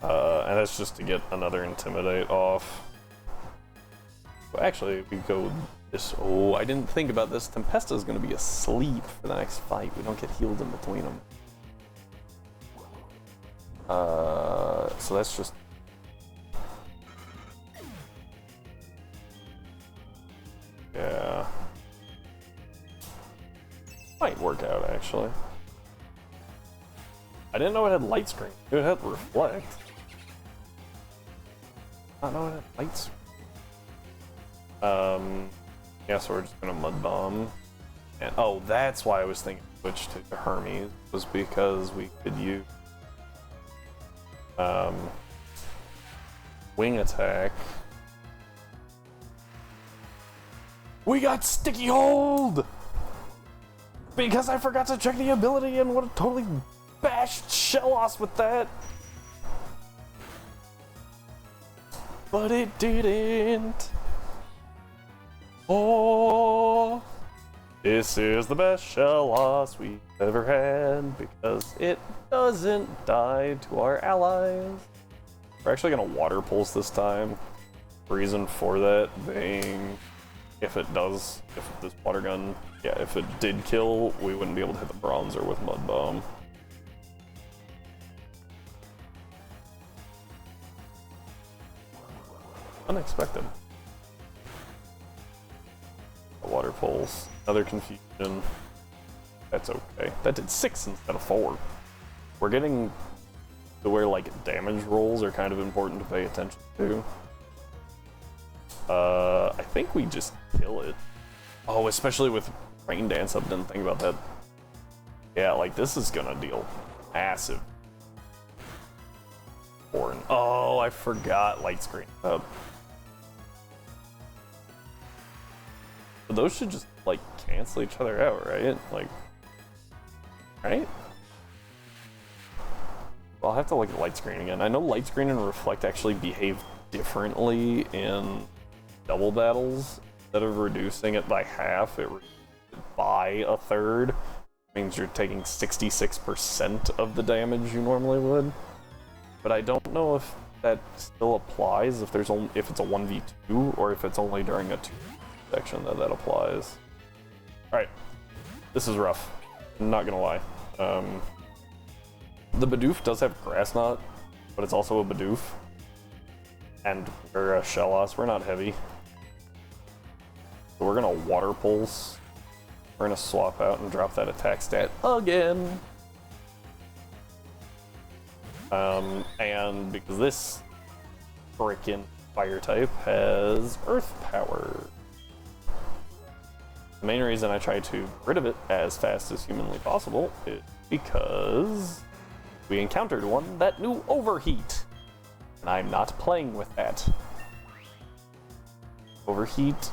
And that's just to get another Intimidate off. But actually, if we go this... Oh, I didn't think about this. Tempesta is gonna be asleep for the next fight. We don't get healed in between them. So that's just... Yeah. Might work out, actually. I didn't know it had light screen. It had reflect. I don't know it had light screen. Yeah, so we're just gonna Mud Bomb. And oh, that's why I was thinking switch to Hermes, was because we could use Wing Attack. We got Sticky Hold! Because I forgot to check the ability and would have totally bashed Shell-Offs with that. But it didn't. Oh, this is the best Shell-Offs we've ever had because it doesn't die to our allies. We're actually gonna Water Pulse this time. Reason for that being, if this water gun, yeah, if it did kill, we wouldn't be able to hit the Bronzer with Mud Bomb. Unexpected. A Water Pulse, another Confusion. That's okay. That did 6 instead of 4. We're getting to where like damage rolls are kind of important to pay attention to. I think we just kill it. Oh, especially with Rain Dance Up, didn't think about that. Yeah, like this is gonna deal massive. Oh, I forgot Light Screen up. But those should just like cancel each other out, right? Like, right? Well, I'll have to look at Light Screen again. I know Light Screen and Reflect actually behave differently in double battles. Instead of reducing it by half, it by a third means you're taking 66% of the damage you normally would. But I don't know if that still applies if there's only if it's a 1v2 or if it's only during a 2 section that applies. Alright, this is rough. I'm not gonna lie. The Bidoof does have Grass Knot, but it's also a Bidoof. And we're a Shellos, we're not heavy. So we're gonna Water Pulse. We're gonna swap out and drop that attack stat again. And because this frickin' fire type has Earth Power. The main reason I try to get rid of it as fast as humanly possible is because we encountered one that knew Overheat. And I'm not playing with that. Overheat,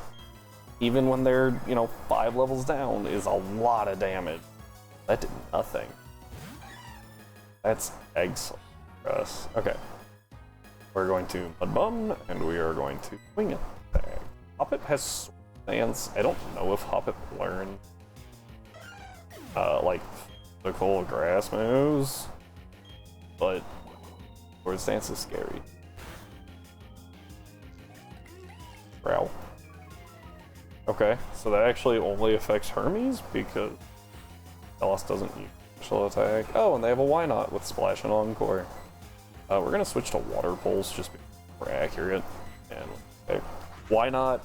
even when they're, you know, 5 levels down, is a lot of damage. That did nothing. That's excellent for us. Okay. We're going to Mud Bum, and we are going to Wing Attack. Hoppip has Stance. I don't know if Hoppip learned, like, physical grass moves, but Sword Stance is scary. Growl. Okay, so that actually only affects Hermes because Ellis doesn't use special attack. Oh, and they have a Why Not with Splash and Encore. We're gonna switch to Water Pulse just because we're accurate. And okay. Why Not?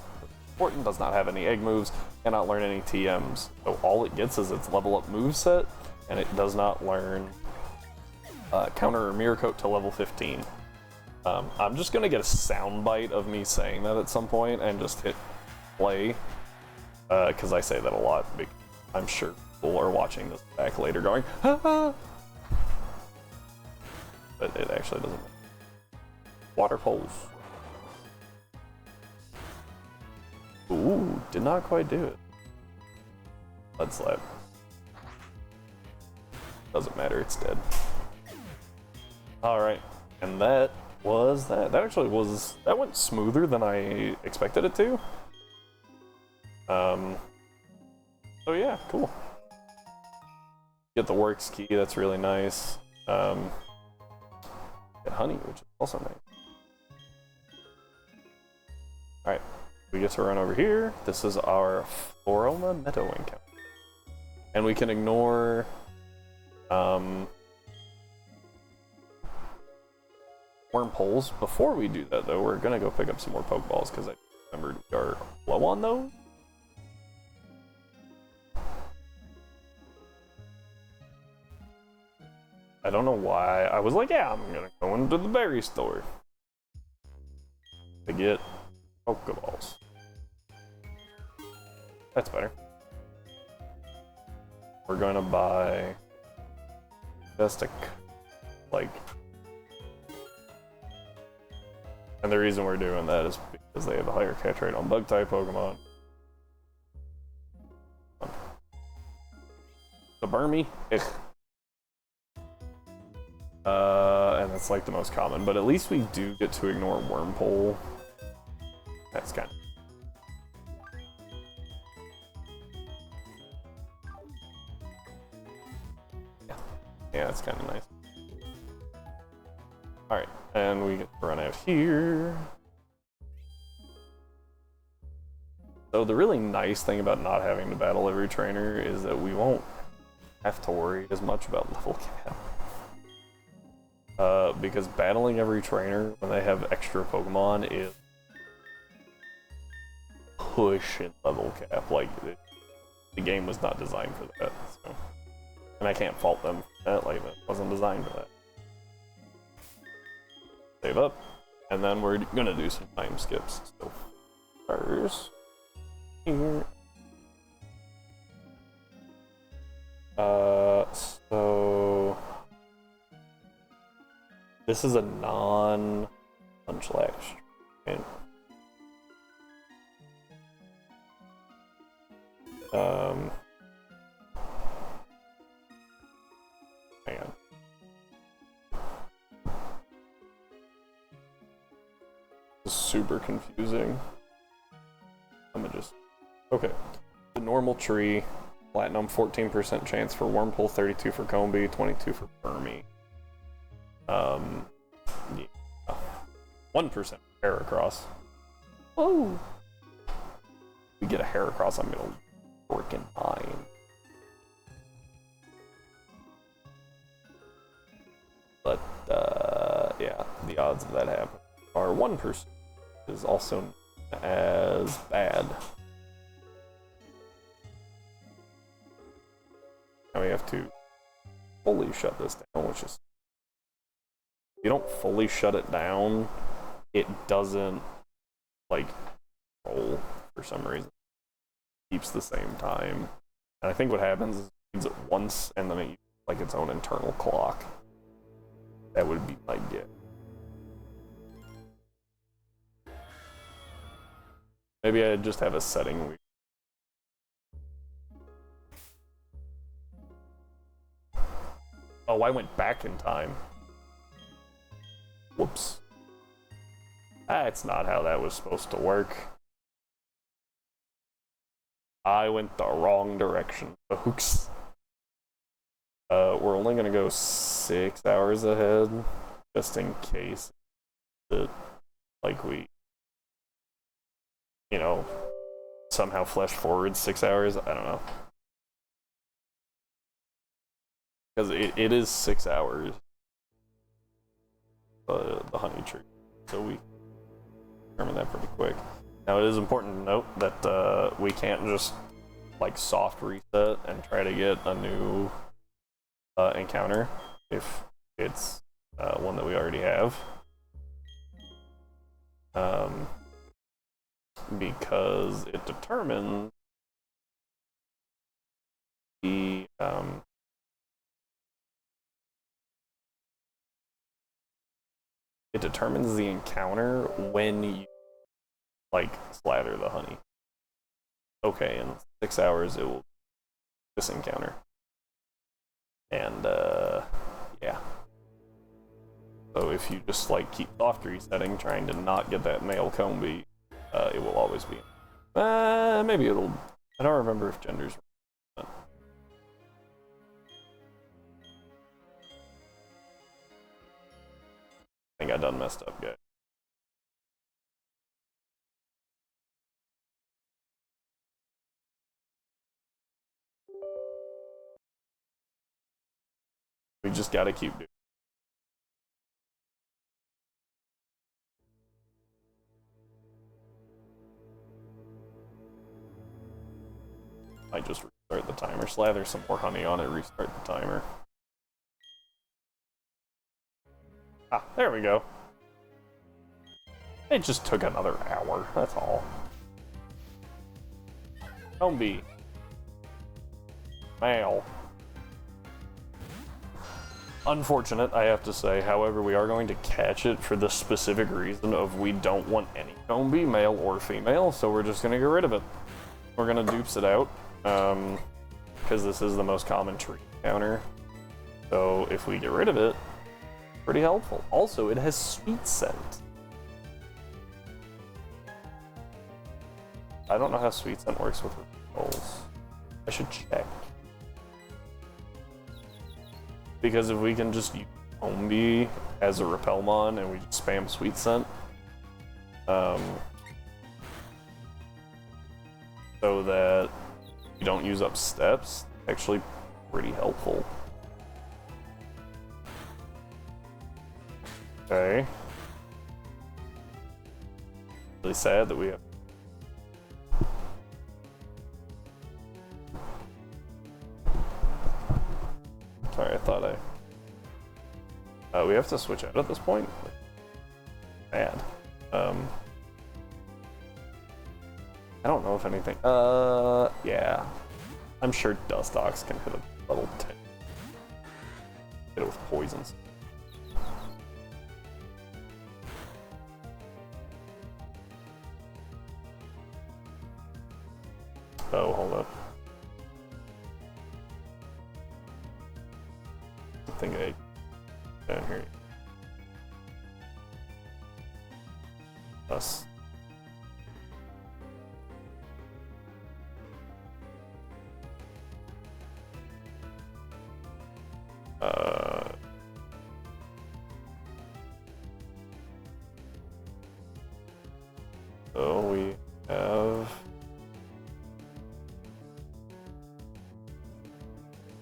Important, does not have any egg moves, cannot learn any TMs. So all it gets is its level up moveset, and it does not learn Counter or Mirror Coat to level 15. I'm just gonna get a soundbite of me saying that at some point and just hit play, because I say that a lot, because I'm sure people are watching this back later going, ah! But it actually doesn't matter. Water Pulse. Ooh, did not quite do it. Mud Slap. Doesn't matter, it's dead. Alright, and that was that. That actually was, that went smoother than I expected it to. So yeah, cool. Get the Works key, that's really nice. Get Honey, which is also nice. Alright, we get to run over here. This is our Floroma Meadow encounter. And we can ignore Worm Poles. Before we do that though, we're gonna go pick up some more Pokeballs because I remembered we are low on those. I don't know why. I was like, yeah, I'm gonna go into the berry store to get Pokeballs. That's better. We're gonna buy just a, like, and the reason we're doing that is because they have a higher catch rate on Bug-type Pokemon. The Burmy, and that's like the most common, but at least we do get to ignore Wormpole. That's kind of... Yeah, that's kind of nice. Alright, and we get to run out here. So the really nice thing about not having to battle every trainer is that we won't have to worry as much about level cap. Because battling every trainer when they have extra Pokemon is pushing level cap. Like, the game was not designed for that. So. And I can't fault them for that, like, it wasn't designed for that. Save up, and then we're gonna do some time skips. So, first, here. So... This is a non-Munchlax. Right? Hang on. This is super confusing. I'm gonna just... Okay. The normal tree. Platinum, 14% chance for Wormhole, 32 for Combi, 22 for Burmy. Yeah. 1% Heracross. Oh! If we get a Heracross, I'm gonna freaking mine. But, yeah, the odds of that happening are 1%, is also as bad. Now we have to fully shut this down, which is... If you don't fully shut it down, it doesn't, like, roll for some reason. It keeps the same time. And I think what happens is it reads it once, and then it uses, like, its own internal clock. That would be my guess. Maybe I just have a setting. Oh, I went back in time. Whoops. That's not how that was supposed to work. I went the wrong direction, folks. We're only gonna go 6 hours ahead, just in case that, like, we, you know, somehow flash forward 6 hours. I don't know. Because it is 6 hours, the honey tree, so we determine that pretty quick. Now it is important to note that we can't just, like, soft reset and try to get a new encounter if it's one that we already have. Because it determines the encounter when you, like, slather the honey. Okay, in 6 hours it will this encounter. And yeah. So if you just, like, keep soft resetting, trying to not get that male Combi, it will always be. Maybe it'll. I don't remember if genders. I think I done messed up, guys. We just gotta keep doing it. Might just restart the timer, slather some more honey on it, restart the timer. Ah, there we go. It just took another hour, that's all. Combi. Male. Unfortunate, I have to say. However, we are going to catch it for the specific reason of we don't want any Combi, male or female, so we're just gonna get rid of it. We're gonna dupes it out, because this is the most common tree encounter. So if we get rid of it, pretty helpful. Also, it has sweet scent. I don't know how sweet scent works with repels. I should check. Because if we can just use Combi as a Repelmon and we just spam sweet scent, so that you don't use up steps, actually pretty helpful. Okay. Really sad that we have. Sorry, I thought we have to switch out at this point? Bad. I don't know if anything... yeah. I'm sure Dustox can hit a level 10. Hit it with poisons. Oh, hold up. I think I... down here. Us.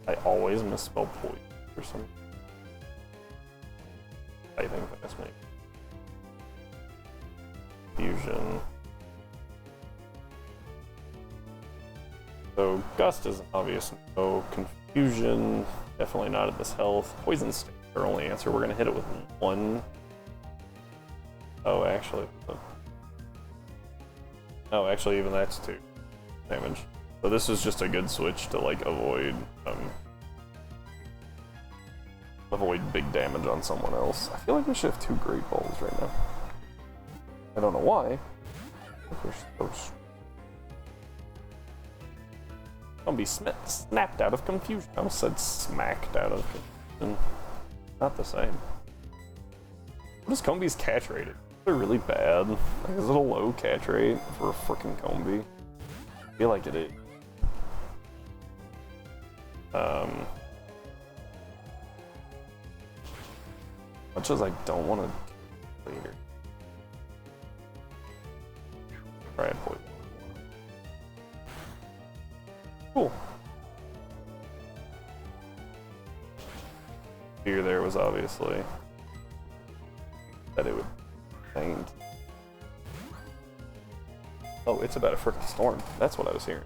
I always misspell poison for some. I think that's me. Fusion. So Gust is an obvious no. Confusion, definitely not at this health. Poison Sting, our only answer. We're gonna hit it with 1. Oh, actually. Oh, actually, even that's 2 damage. So this is just a good switch to like avoid big damage on someone else. I feel like we should have 2 Great Balls right now. I don't know why. We're supposed. Don't be snapped out of confusion. I almost said smacked out of confusion. Not the same. What is Combee's catch rated? They're really bad. Like, is it a low catch rate for a freaking Combee? I feel like it is. Much as I don't want to later. Try a poison. Cool. Fear there was obviously that it would faint. Oh, it's about a frickin' storm. That's what I was hearing.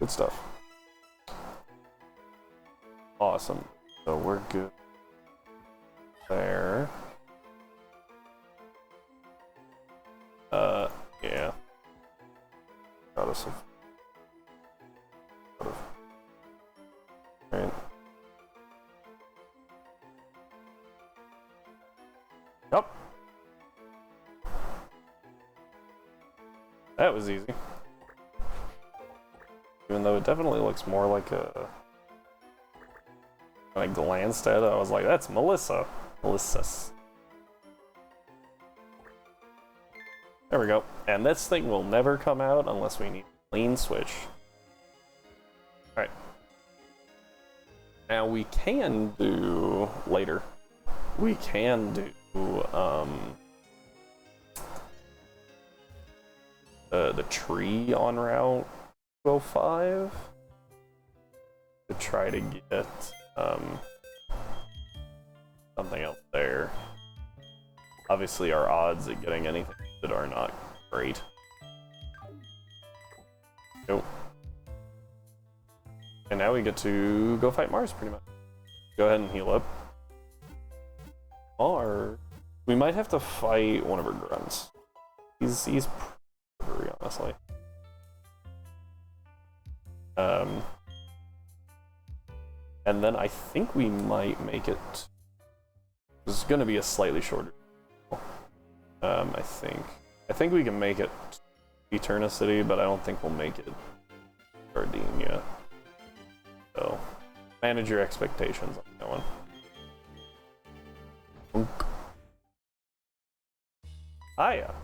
Good stuff. Awesome. So we're good there. Yeah. Got us right. Yup. That was easy. Even though it definitely looks more like a... When I glanced at it, I was like, that's Melissa. Melissa's. There we go. And this thing will never come out unless we need a clean switch. Alright. Now we can do... Later. We can do... the tree on Route 205 to try to get something else there. Obviously our odds at getting anything that are not great. Nope. And now we get to go fight Mars pretty much. Go ahead and heal up. Or we might have to fight one of her grunts. He's pretty honestly. And then I think we might make it. This is going to be a slightly shorter. I think we can make it Eternicity, but I don't think we'll make it Gardenia. So manage your expectations on that one. Hiya.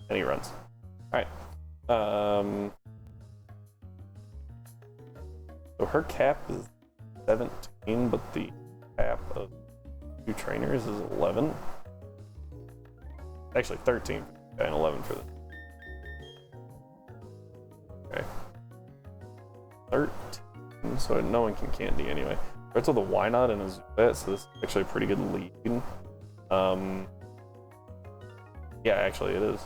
And he runs. Alright. So her cap is 17, but the cap of 2 trainers is 11. Actually 13 and 11 for this. Okay. 13, so no one can candy anyway. Starts with a Why Not and a Zubat, so this is actually a pretty good lead. Yeah, actually it is.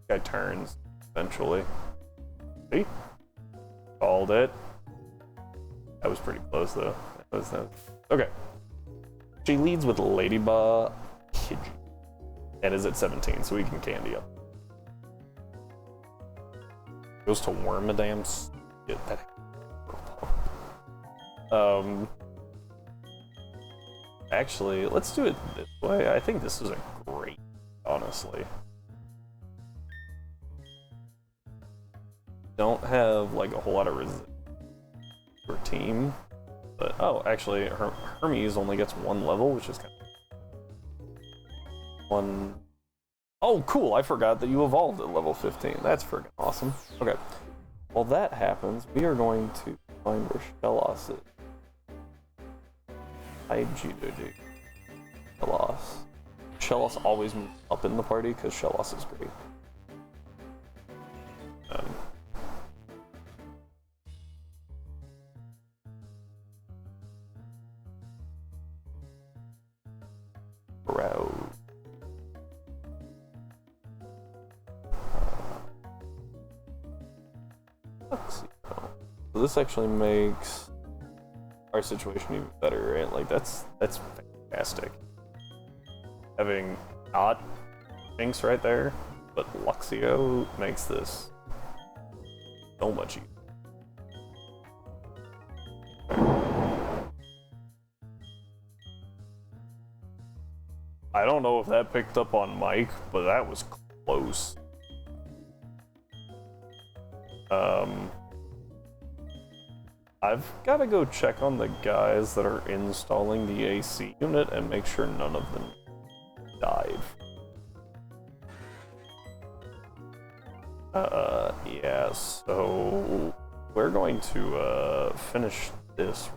Guy turns eventually. See? Called it. That was pretty close though. Okay. She leads with Ladybug Pidgey. And is at 17, so we can candy up. Goes to Wormadam. Get that. Actually, let's do it this way. I think this is a great, honestly. Don't have like a whole lot of resistance for team, but oh, actually, Hermes only gets 1 level, which is kind of one. Oh, cool! I forgot that you evolved at level 15. That's freaking awesome. Okay, while that happens, we are going to find where Shellos is. IGDG. Shellos. Shellos always move up in the party because Shellos is great. Route. Let's see. So this actually makes our situation even better, right? Like that's fantastic. Having not Jinx right there, but Luxio makes this so much easier. I don't know if that picked up on mic, but that was close. I've got to go check on the guys that are installing the AC unit and make sure none of them died. Yeah, so we're going to finish this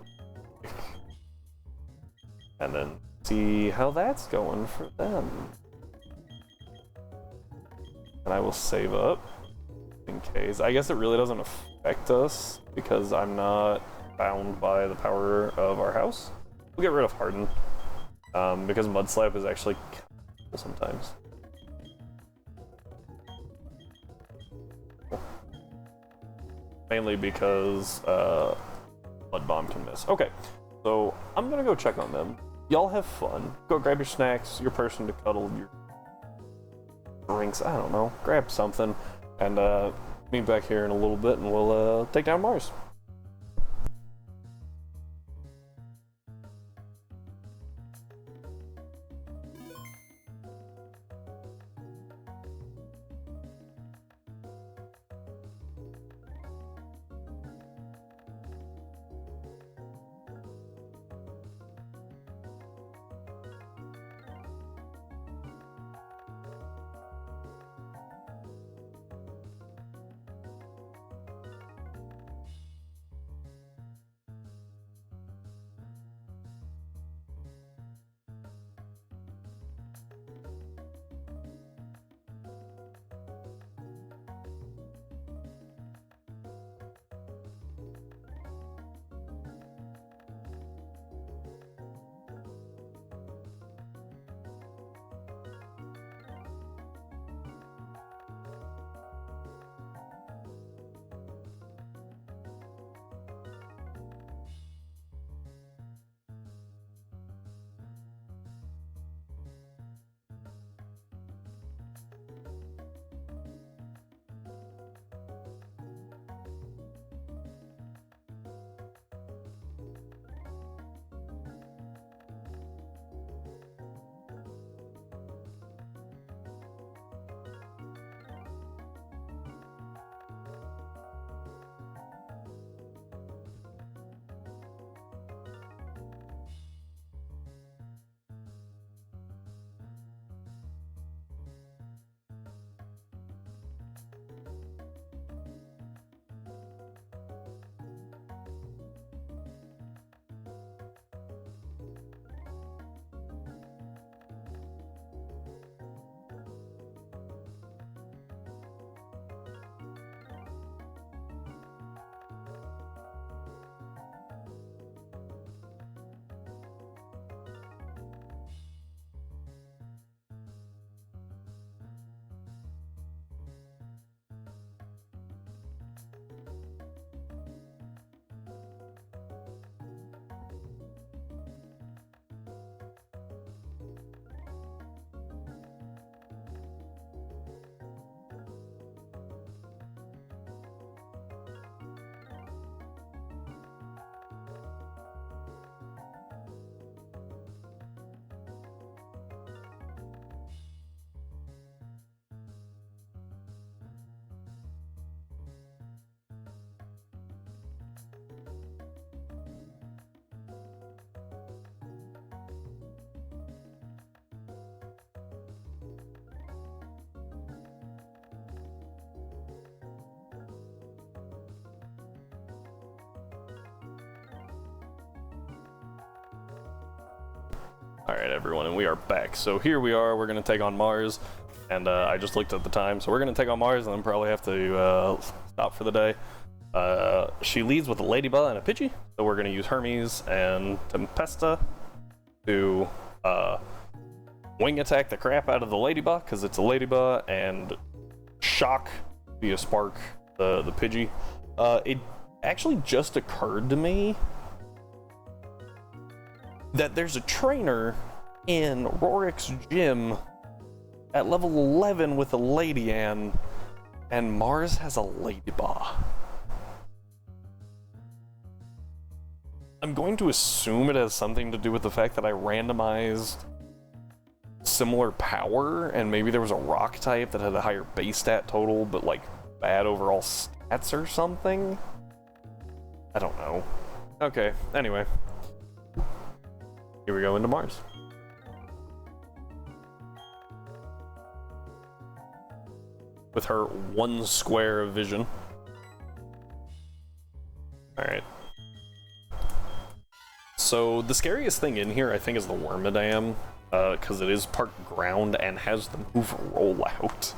and then see how that's going for them. And I will save up in case. I guess it really doesn't affect us because I'm not bound by the power of our house. We'll get rid of Harden because Mudslap is actually cool sometimes. Mainly because Mud Bomb can miss. Okay, so I'm gonna go check on them. Y'all have fun. Go grab your snacks, your person to cuddle, your drinks, I don't know. Grab something, and meet back here in a little bit, and we'll take down Mars. everyone, and we are back. So here we are, we're going to take on Mars, and I just looked at the time, so we're going to take on Mars and then probably have to stop for the day. She leads with a Ladybug and a Pidgey, so we're going to use Hermes and Tempesta to wing attack the crap out of the Ladybug, because it's a Ladybug, and Shock via Spark the Pidgey. It actually just occurred to me that there's a trainer in Rorik's gym at level 11 with a Lady-Ann, and Mars has a Ladybug. I'm going to assume it has something to do with the fact that I randomized similar power, and maybe there was a rock type that had a higher base stat total, but like bad overall stats or something? I don't know. Okay, anyway. Here we go into Mars. With her one square of vision. Alright. So the scariest thing in here, I think, is the Wormadam, because it is part ground and has the move Rollout.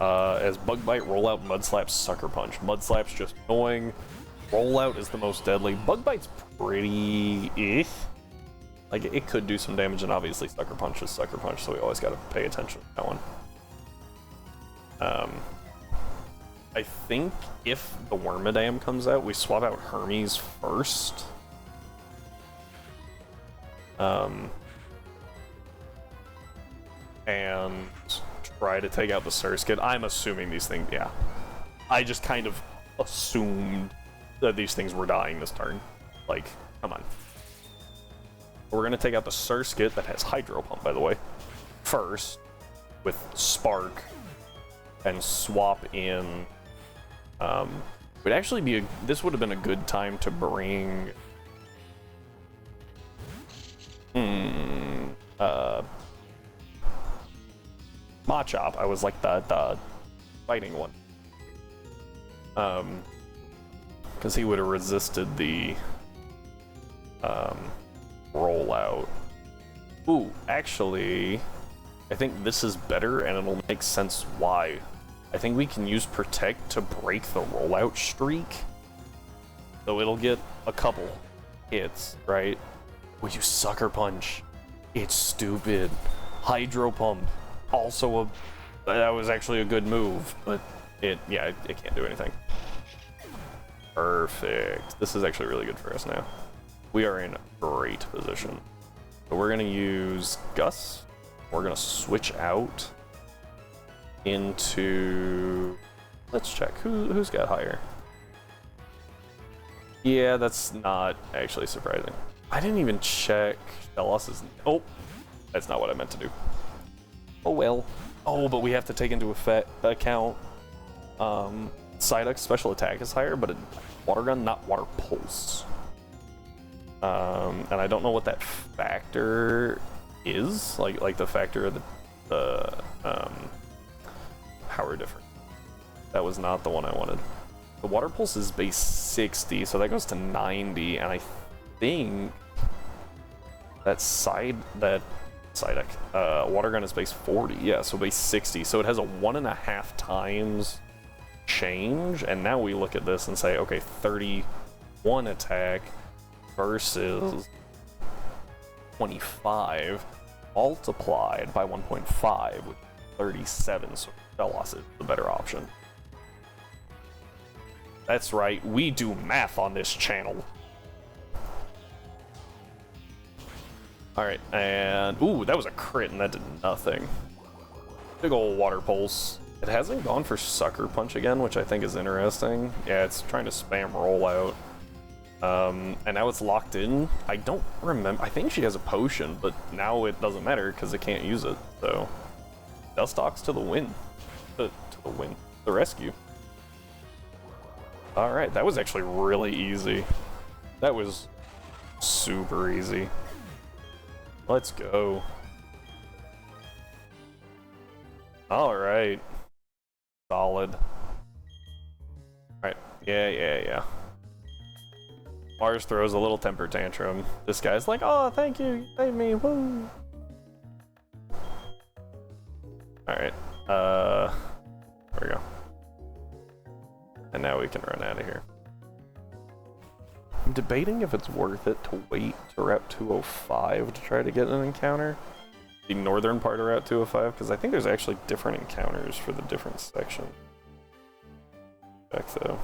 As Bug Bite, Rollout, Mud Slap, Sucker Punch. Mud Slap's just annoying. Rollout is the most deadly. Bug Bite's pretty like, it could do some damage, and obviously Sucker Punch is Sucker Punch, so we always gotta pay attention to that one. I think if the Wormadam comes out, we swap out Hermes first. And try to take out the Surskit. I'm assuming these things, yeah. I just kind of assumed that these things were dying this turn. Like, come on. We're gonna take out the Surskit that has Hydro Pump, by the way, first with Spark, and swap in. Would actually be this would have been a good time to bring. Machop. I was like the fighting one. Because he would have resisted the rollout. Ooh, actually, I think this is better, and it'll make sense why. I think we can use Protect to break the rollout streak. So it'll get a couple hits, right? We use Sucker Punch. It's stupid. Hydro Pump. Also that was actually a good move, but it can't do anything. Perfect. This is actually really good for us now. We are in great position. So we're gonna use Gus. We're gonna switch out into, let's check who's got higher. Yeah, that's not actually surprising. I didn't even check Shelos's. Oh, that's not what I meant to do. Oh well. Oh, but we have to take into account Psyduck's special attack is higher, but Water Gun, not Water Pulse. And I don't know what that factor is, like the factor of the power difference. That was not the one I wanted. The Water Pulse is base 60, so that goes to 90, and I think that Psyduck, Water Gun is base 40, yeah, so base 60, so it has a 1.5 times change, and now we look at this and say, okay, 31 attack versus 25 multiplied by 1.5, which is 37, so Velos is the better option. That's right, we do math on this channel. Alright, and ooh, that was a crit and that did nothing. Big ol' Water Pulse. It hasn't gone for Sucker Punch again, which I think is interesting. Yeah, it's trying to spam Rollout. And now it's locked in. I don't remember. I think she has a potion, but now it doesn't matter because it can't use it. So, Dustox to the win. To the win. The rescue. Alright, that was actually really easy. That was super easy. Let's go. Alright. Solid. Alright. Yeah. Mars throws a little temper tantrum. This guy's like, oh, thank you, you saved me, woo! Alright, there we go. And now we can run out of here. I'm debating if it's worth it to wait to Route 205 to try to get an encounter. The northern part of Route 205, because I think there's actually different encounters for the different sections. Check though.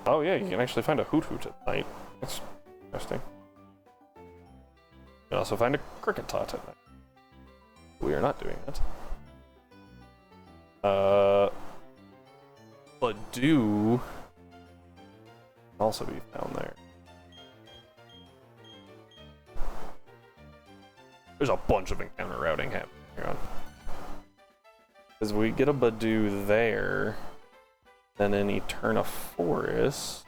Oh yeah, you can actually find a Hoot Hoot at night. That's interesting. You can also find a Cricket Tot at night. We are not doing that. But do also be found there. There's a bunch of encounter routing happening here on. Because we get a Badoo there, then in Eterna Forest.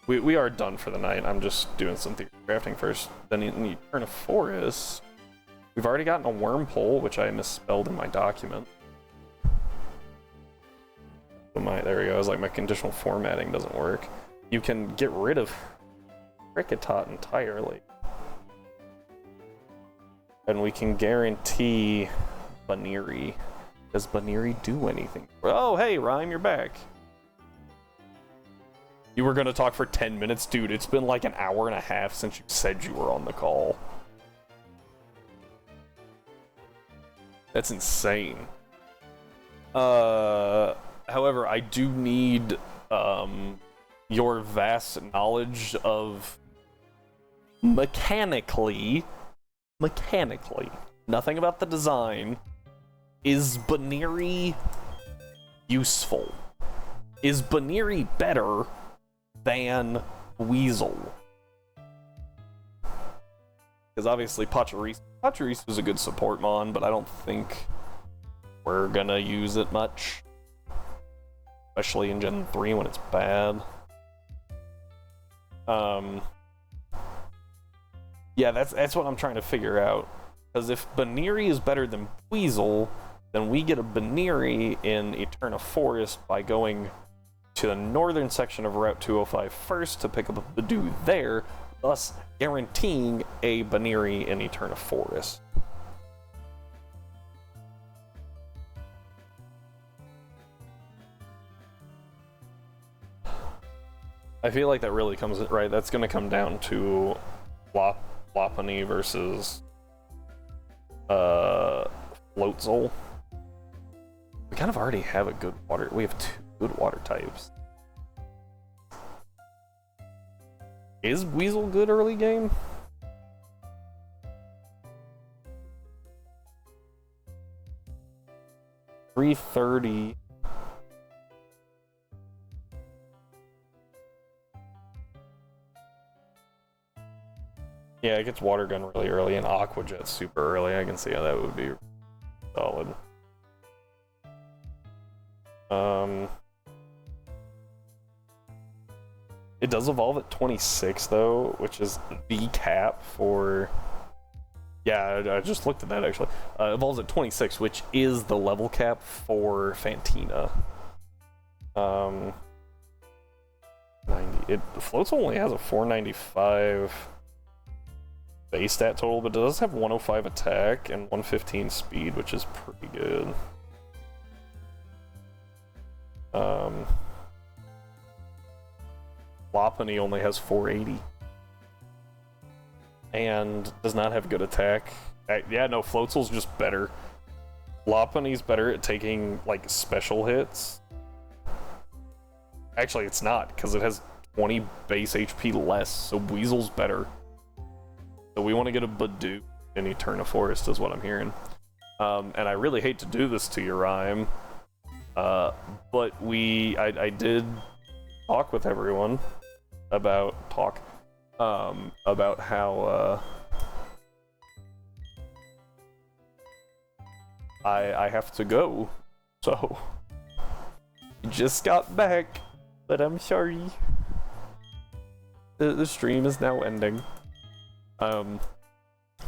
We are done for the night. I'm just doing some theory crafting first. Then in Eterna Forest, we've already gotten a Wormpole, which I misspelled in my document. So there we go. I was like, my conditional formatting doesn't work. You can get rid of Cricketot entirely. And we can guarantee Baniri. Does Baniri do anything? Oh, hey, Rhyme, you're back. You were gonna talk for 10 minutes? Dude, it's been like an hour and a half since you said you were on the call. That's insane. However, I do need your vast knowledge of mechanically, nothing about the design. Is Baniri useful? Is Baniri better than Weasel? Because obviously Pachirisu is a good support mon, but I don't think we're gonna use it much. Especially in Gen 3 when it's bad. Yeah, that's what I'm trying to figure out. Because if Baniri is better than Weasel, then we get a Baniri in Eterna Forest by going to the northern section of Route 205 first to pick up a Badoo there, thus guaranteeing a Baniri in Eterna Forest. I feel like that really comes right. That's going to come down to Lopunny versus Floatzel. We kind of already have a good water. We have 2 good water types. Is Weasel good early game? $330. Yeah, it gets Water Gun really early and Aqua Jet super early. I can see how that would be solid. It does evolve at 26 though, which is the cap for... Yeah, I just looked at that actually. Evolves at 26, which is the level cap for Fantina. 90. Floatzel only has a 495 base stat total, but it does have 105 attack and 115 speed, which is pretty good. Lopunny only has 480 and does not have good attack. Yeah, no, Floatzel's just better. Lopunny's better at taking like special hits. Actually, it's not, because it has 20 base HP less, so Weasel's better. So we want to get a Badoo in Eterna Forest, is what I'm hearing. And I really hate to do this to you, Rhyme. But I did talk with everyone about how I have to go. So I just got back, but I'm sorry. The stream is now ending.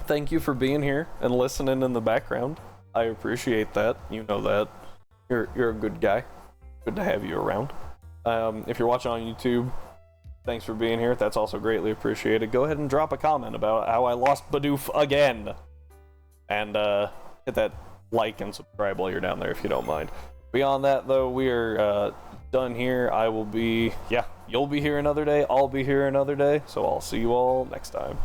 Thank you for being here and listening in the background. I appreciate that. You know that. You're a good guy. good to have you around. If you're watching on YouTube, thanks for being here. That's also greatly appreciated. Go ahead and drop a comment about how I lost Bidoof again. And hit that like and subscribe while you're down there if you don't mind. Beyond that, though, we are done here. You'll be here another day. I'll be here another day. So I'll see you all next time.